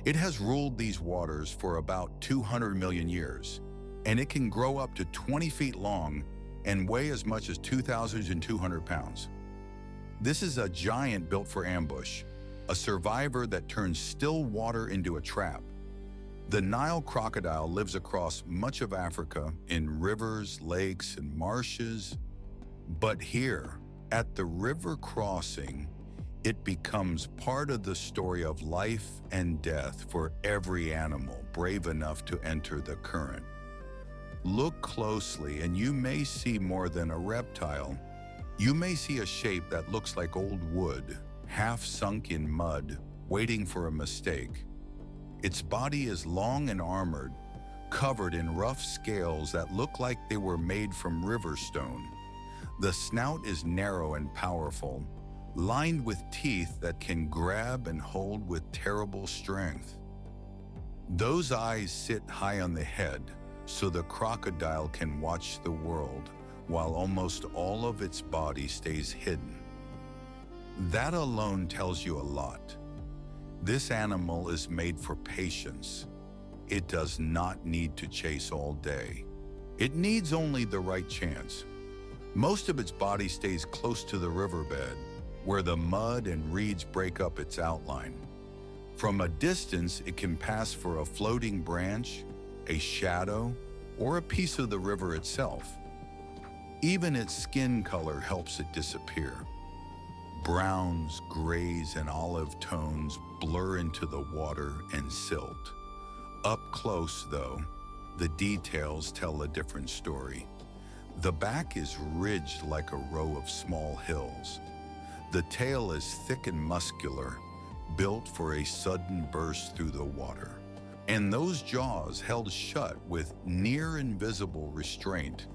It has ruled these waters for about 200 million years, and it can grow up to 20 feet long and weigh as much as 2,200 pounds. This is a giant built for ambush, a survivor that turns still water into a trap. The Nile crocodile lives across much of Africa in rivers, lakes, and marshes. But here, at the river crossing, it becomes part of the story of life and death for every animal brave enough to enter the current. Look closely and you may see more than a reptile. You may see a shape that looks like old wood, half sunk in mud, waiting for a mistake. Its body is long and armored, covered in rough scales that look like they were made from river stone. The snout is narrow and powerful, lined with teeth that can grab and hold with terrible strength. Those eyes sit high on the head, so the crocodile can watch the world, while almost all of its body stays hidden. That alone tells you a lot. This animal is made for patience. It does not need to chase all day. It needs only the right chance. Most of its body stays close to the riverbed, where the mud and reeds break up its outline. From a distance, it can pass for a floating branch, a shadow, or a piece of the river itself. Even its skin color helps it disappear. Browns, grays, and olive tones blur into the water and silt. Up close, though, the details tell a different story. The back is ridged like a row of small hills. The tail is thick and muscular, built for a sudden burst through the water. And those jaws, held shut with near invisible restraint,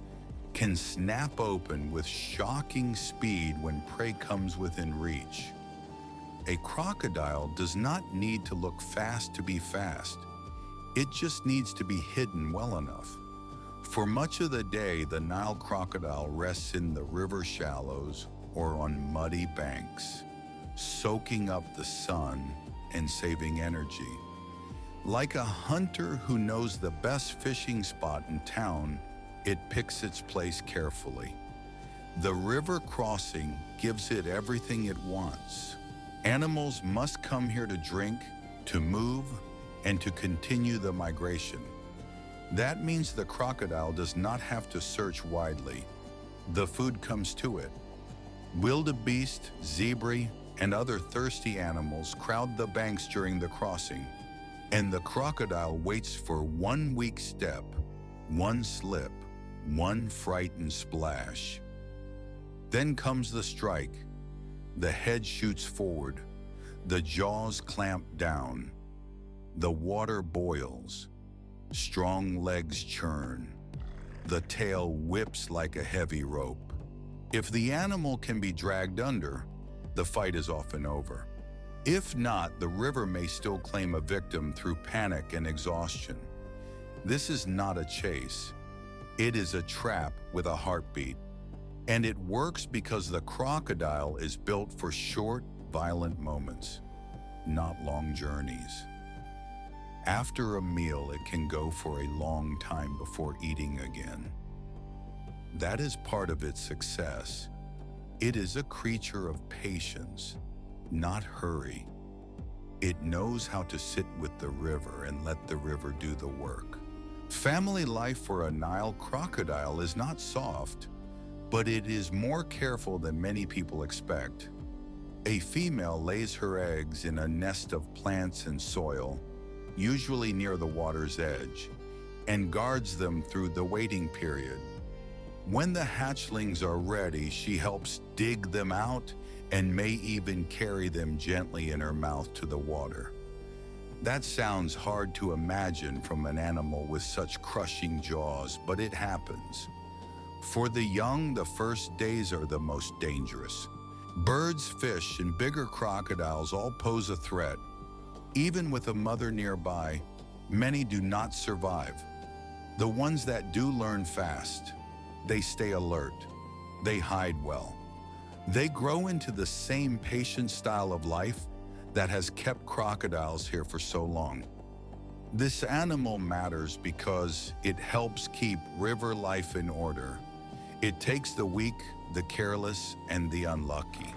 can snap open with shocking speed when prey comes within reach. A crocodile does not need to look fast to be fast. It just needs to be hidden well enough. For much of the day, the Nile crocodile rests in the river shallows or on muddy banks, soaking up the sun and saving energy. Like a hunter who knows the best fishing spot in town, it picks its place carefully. The river crossing gives it everything it wants. Animals must come here to drink, to move, and to continue the migration. That means the crocodile does not have to search widely. The food comes to it. Wildebeest, zebra, and other thirsty animals crowd the banks during the crossing, and the crocodile waits for one weak step, one slip, one frightened splash. Then comes the strike. The head shoots forward. The jaws clamp down. The water boils. Strong legs churn. The tail whips like a heavy rope. If the animal can be dragged under, the fight is often over. If not, the river may still claim a victim through panic and exhaustion. This is not a chase. It is a trap with a heartbeat. And it works because the crocodile is built for short, violent moments, not long journeys. After a meal, it can go for a long time before eating again. That is part of its success. It is a creature of patience, not hurry. It knows how to sit with the river and let the river do the work. Family life for a Nile crocodile is not soft, but it is more careful than many people expect. A female lays her eggs in a nest of plants and soil, usually near the water's edge, and guards them through the waiting period. When the hatchlings are ready, she helps dig them out and may even carry them gently in her mouth to the water. That sounds hard to imagine from an animal with such crushing jaws, but it happens. For the young, the first days are the most dangerous. Birds, fish, and bigger crocodiles all pose a threat. Even with a mother nearby, many do not survive. The ones that do learn fast. They stay alert. They hide well. They grow into the same patient style of life that has kept crocodiles here for so long. This animal matters because it helps keep river life in order. It takes the weak, the careless, and the unlucky.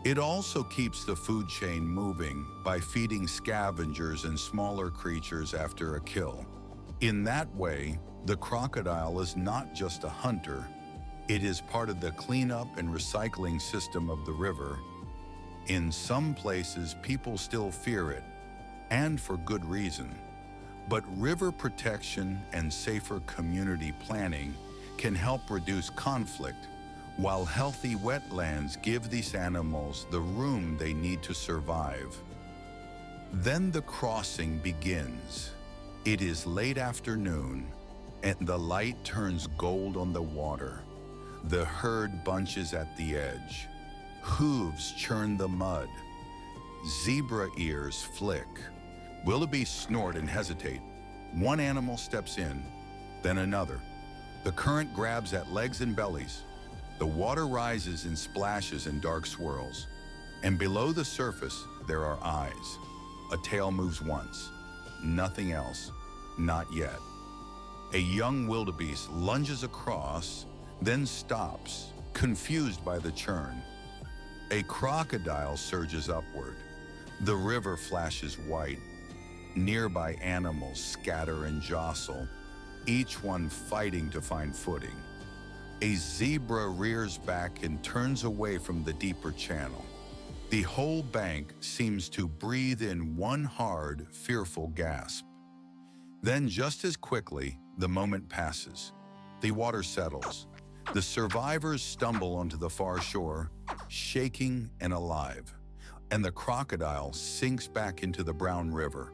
It also keeps the food chain moving by feeding scavengers and smaller creatures after a kill. In that way, the crocodile is not just a hunter, it is part of the cleanup and recycling system of the river. In some places, people still fear it, and for good reason. But river protection and safer community planning can help reduce conflict, while healthy wetlands give these animals the room they need to survive. Then the crossing begins. It is late afternoon, and the light turns gold on the water. The herd bunches at the edge. Hooves churn the mud. Zebra ears flick. Wildebeests snort and hesitate. One animal steps in, then another. The current grabs at legs and bellies. The water rises in splashes and dark swirls. And below the surface, there are eyes. A tail moves once. Nothing else. Not yet. A young wildebeest lunges across, then stops, confused by the churn. A crocodile surges upward. The river flashes white. Nearby animals scatter and jostle, each one fighting to find footing. A zebra rears back and turns away from the deeper channel. The whole bank seems to breathe in one hard, fearful gasp. Then, just as quickly, the moment passes. The water settles. The survivors stumble onto the far shore, shaking and alive, and the crocodile sinks back into the brown river,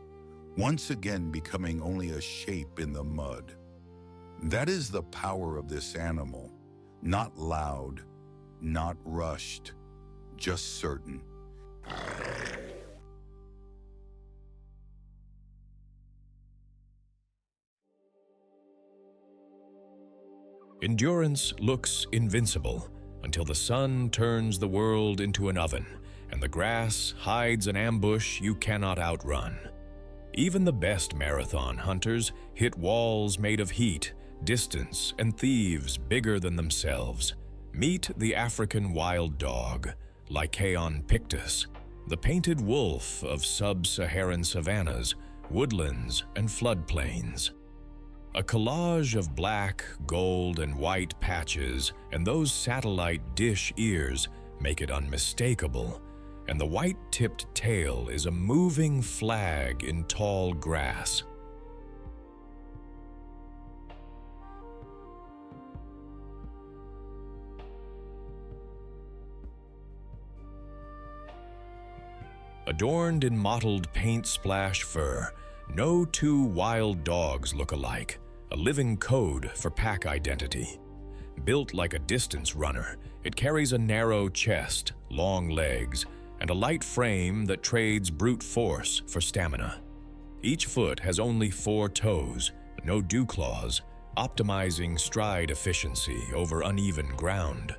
once again becoming only a shape in the mud. That is the power of this animal. Not loud, not rushed, just certain. Endurance looks invincible until the sun turns the world into an oven and the grass hides an ambush you cannot outrun. Even the best marathon hunters hit walls made of heat, distance, and thieves bigger than themselves. Meet the African wild dog, Lycaon pictus, the painted wolf of sub-Saharan savannas, woodlands, and floodplains. A collage of black, gold, and white patches and those satellite dish ears make it unmistakable, and the white-tipped tail is a moving flag in tall grass. Adorned in mottled paint-splash fur, no two wild dogs look alike, a living code for pack identity. Built like a distance runner, it carries a narrow chest, long legs, and a light frame that trades brute force for stamina. Each foot has only 4 toes, no dew claws, optimizing stride efficiency over uneven ground.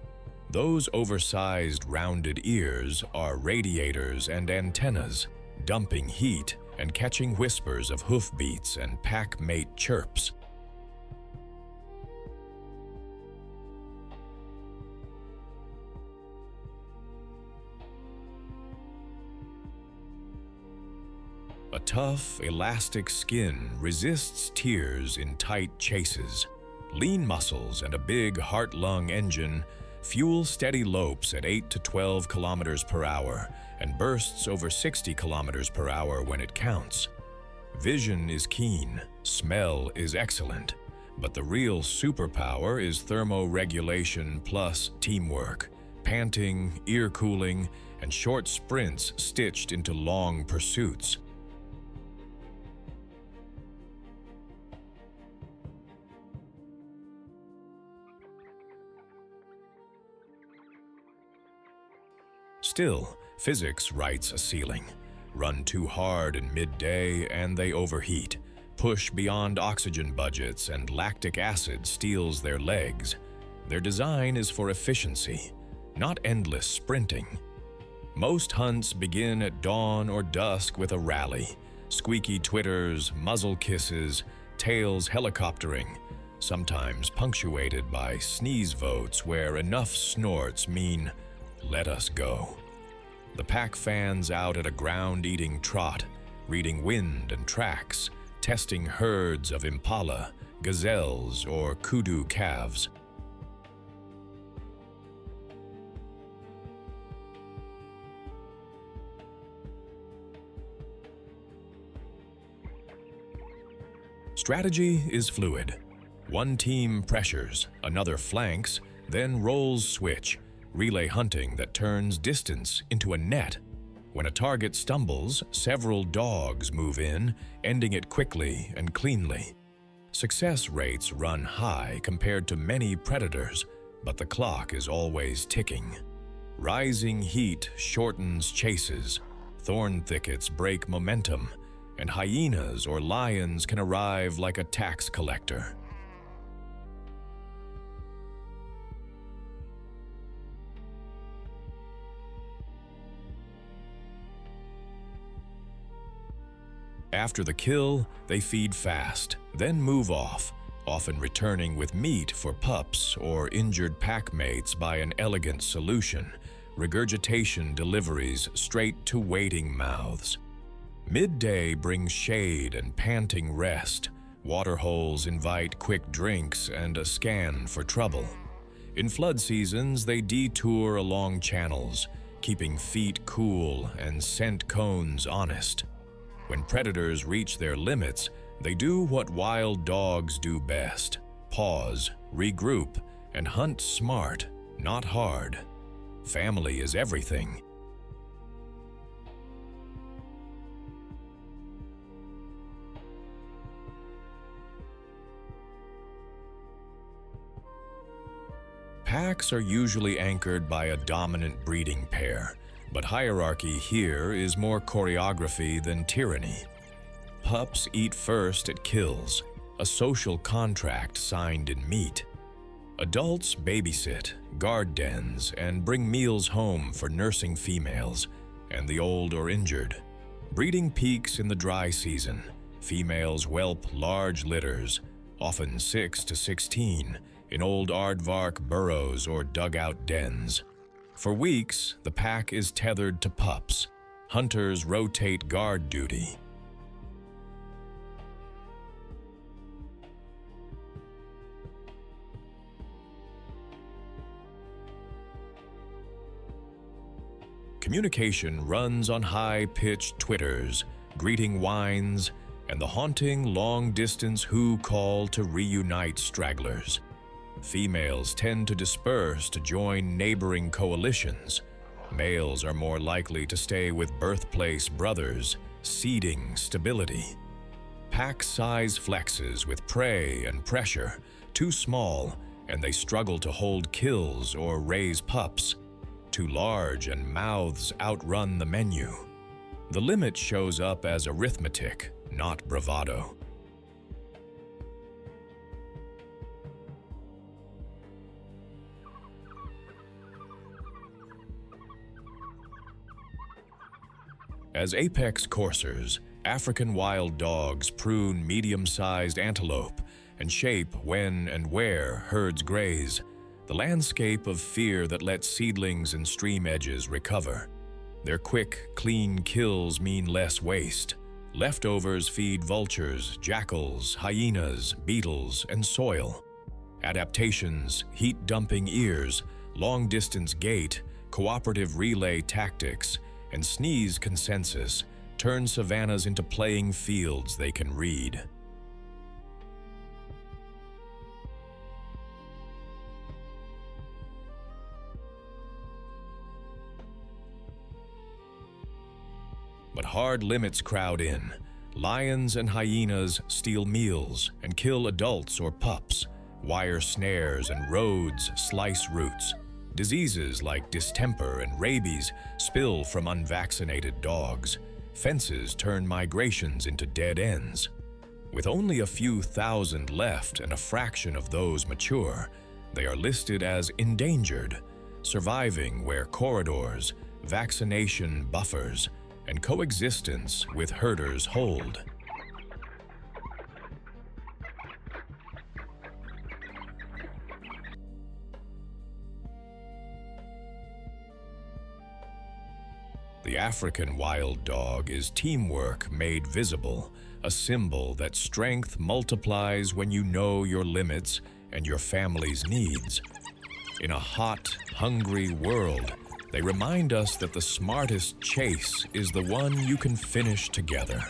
Those oversized rounded ears are radiators and antennas, dumping heat and catching whispers of hoofbeats and pack mate chirps. A tough, elastic skin resists tears in tight chases. Lean muscles and a big heart-lung engine fuel steady lopes at 8 to 12 kilometers per hour and bursts over 60 kilometers per hour when it counts. Vision is keen, smell is excellent, but the real superpower is thermoregulation plus teamwork, panting, ear cooling, and short sprints stitched into long pursuits. Still, physics writes a ceiling. Run too hard in midday and they overheat. Push beyond oxygen budgets and lactic acid steals their legs. Their design is for efficiency, not endless sprinting. Most hunts begin at dawn or dusk with a rally. Squeaky twitters, muzzle kisses, tails helicoptering, sometimes punctuated by sneeze votes where enough snorts mean, "Let us go." The pack fans out at a ground-eating trot, reading wind and tracks, testing herds of impala, gazelles, or kudu calves. Strategy is fluid. One team pressures, another flanks, then roles switch, relay hunting that turns distance into a net. When a target stumbles, several dogs move in, ending it quickly and cleanly. Success rates run high compared to many predators, but the clock is always ticking. Rising heat shortens chases, thorn thickets break momentum, and hyenas or lions can arrive like a tax collector. After the kill, they feed fast, then move off, often returning with meat for pups or injured pack mates by an elegant solution, regurgitation deliveries straight to waiting mouths. Midday brings shade and panting rest. Waterholes invite quick drinks and a scan for trouble. In flood seasons, they detour along channels, keeping feet cool and scent cones honest. When predators reach their limits, they do what wild dogs do best: pause, regroup, and hunt smart, not hard. Family is everything. Packs are usually anchored by a dominant breeding pair, but hierarchy here is more choreography than tyranny. Pups eat first at kills, a social contract signed in meat. Adults babysit, guard dens, and bring meals home for nursing females and the old or injured. Breeding peaks in the dry season. Females whelp large litters, often 6 to 16, in old aardvark burrows or dugout dens. For weeks, the pack is tethered to pups. Hunters rotate guard duty. Communication runs on high-pitched twitters, greeting whines, and the haunting long-distance who call to reunite stragglers. Females tend to disperse to join neighboring coalitions. Males are more likely to stay with birthplace brothers, seeding stability. Pack size flexes with prey and pressure, too small, and they struggle to hold kills or raise pups. Too large and mouths outrun the menu. The limit shows up as arithmetic, not bravado. As apex coursers, African wild dogs prune medium-sized antelope and shape when and where herds graze, the landscape of fear that lets seedlings and stream edges recover. Their quick, clean kills mean less waste. Leftovers feed vultures, jackals, hyenas, beetles, and soil. Adaptations, heat-dumping ears, long-distance gait, cooperative relay tactics, and sneeze consensus turn savannas into playing fields they can read. But hard limits crowd in. Lions and hyenas steal meals and kill adults or pups. Wire snares and roads slice routes. Diseases like distemper and rabies spill from unvaccinated dogs. Fences turn migrations into dead ends. With only a few thousand left and a fraction of those mature, they are listed as endangered, surviving where corridors, vaccination buffers, and coexistence with herders hold. The African wild dog is teamwork made visible, a symbol that strength multiplies when you know your limits and your family's needs. In a hot, hungry world, they remind us that the smartest chase is the one you can finish together.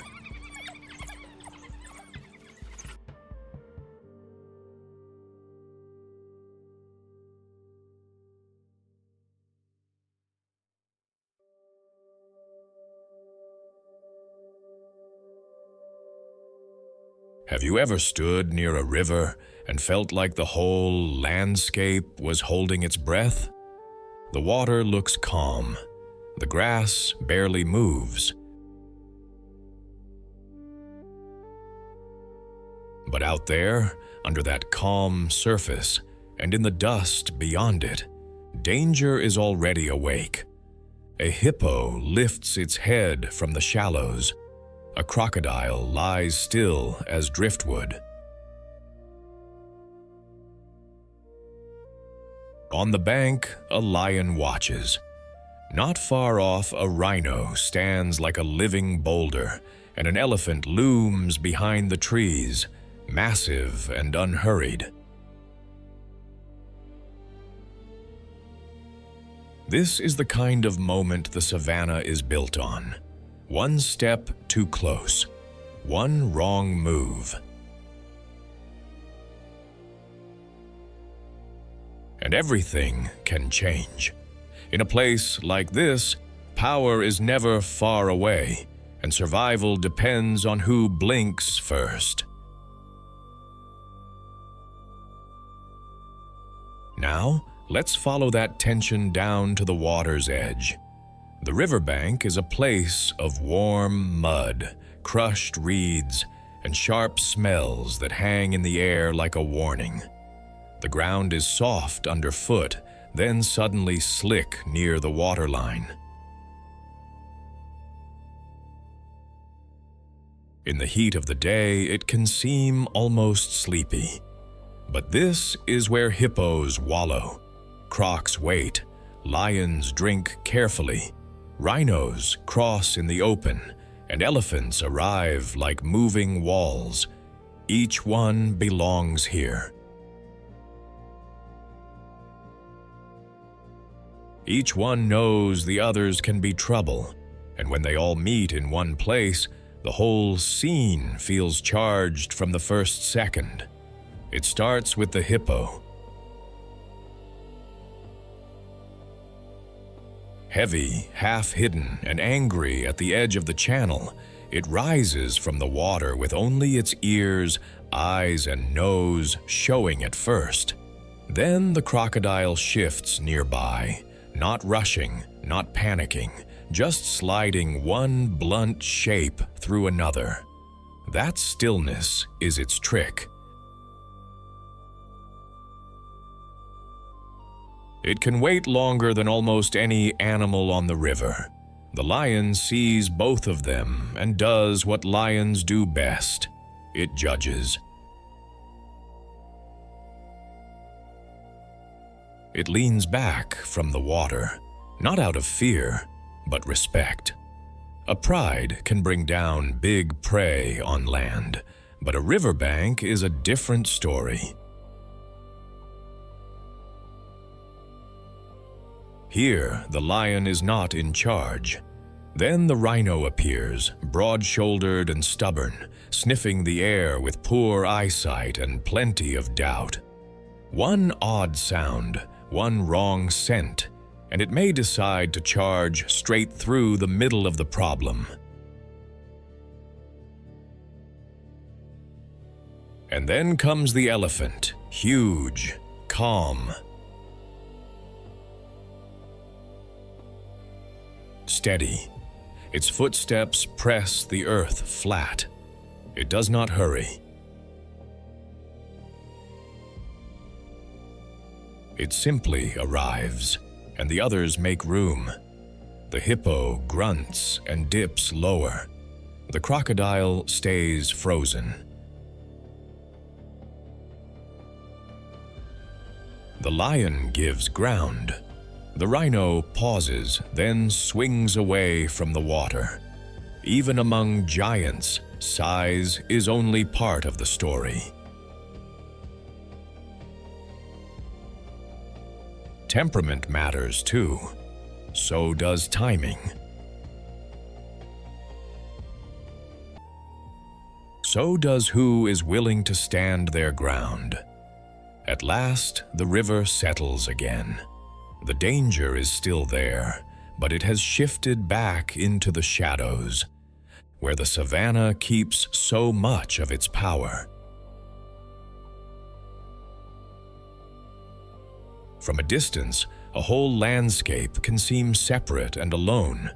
Have you ever stood near a river and felt like the whole landscape was holding its breath? The water looks calm. The grass barely moves. But out there, under that calm surface, and in the dust beyond it, danger is already awake. A hippo lifts its head from the shallows. A crocodile lies still as driftwood. On the bank, a lion watches. Not far off, a rhino stands like a living boulder, and an elephant looms behind the trees, massive and unhurried. This is the kind of moment the savannah is built on. One step too close, one wrong move. And everything can change. In a place like this, power is never far away, and survival depends on who blinks first. Now, let's follow that tension down to the water's edge. The riverbank is a place of warm mud, crushed reeds, and sharp smells that hang in the air like a warning. The ground is soft underfoot, then suddenly slick near the waterline. In the heat of the day, it can seem almost sleepy. But this is where hippos wallow. Crocs wait, lions drink carefully, rhinos cross in the open, and elephants arrive like moving walls. Each one belongs here. Each one knows the others can be trouble, and when they all meet in one place, the whole scene feels charged from the first second. It starts with the hippo. Heavy, half-hidden, and angry at the edge of the channel, it rises from the water with only its ears, eyes, and nose showing at first. Then the crocodile shifts nearby, not rushing, not panicking, just sliding one blunt shape through another. That stillness is its trick. It can wait longer than almost any animal on the river. The lion sees both of them and does what lions do best. It judges. It leans back from the water, not out of fear, but respect. A pride can bring down big prey on land, but a riverbank is a different story. Here, the lion is not in charge. Then the rhino appears, broad-shouldered and stubborn, sniffing the air with poor eyesight and plenty of doubt. One odd sound, one wrong scent, and it may decide to charge straight through the middle of the problem. And then comes the elephant, huge, calm, steady. Its footsteps press the earth flat. It does not hurry. It simply arrives, and the others make room. The hippo grunts and dips lower. The crocodile stays frozen. The lion gives ground. The rhino pauses, then swings away from the water. Even among giants, size is only part of the story. Temperament matters too. So does timing. So does who is willing to stand their ground. At last, the river settles again. The danger is still there, but it has shifted back into the shadows, where the savannah keeps so much of its power. From a distance, a whole landscape can seem separate and alone,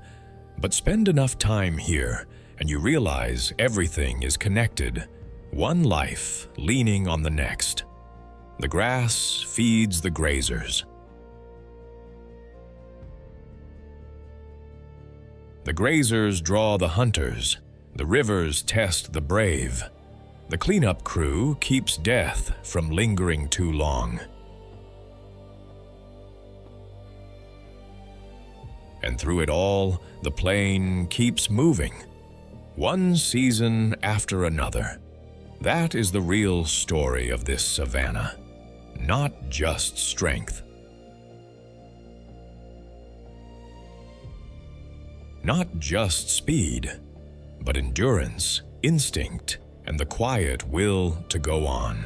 but spend enough time here and you realize everything is connected, one life leaning on the next. The grass feeds the grazers. The grazers draw the hunters. The rivers test the brave. The cleanup crew keeps death from lingering too long. And through it all, the plain keeps moving, one season after another. That is the real story of this savannah, not just strength. Not just speed, but endurance, instinct, and the quiet will to go on.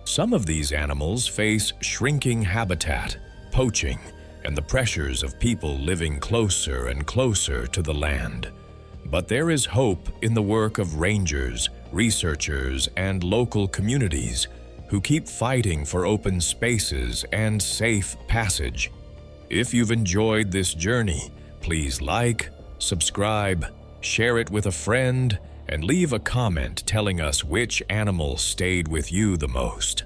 Some of these animals face shrinking habitat, poaching, and the pressures of people living closer and closer to the land. But there is hope in the work of rangers, researchers, and local communities who keep fighting for open spaces and safe passage. If you've enjoyed this journey, please like, subscribe, share it with a friend, and leave a comment telling us which animal stayed with you the most.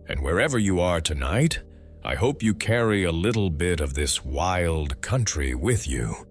And wherever you are tonight, I hope you carry a little bit of this wild country with you.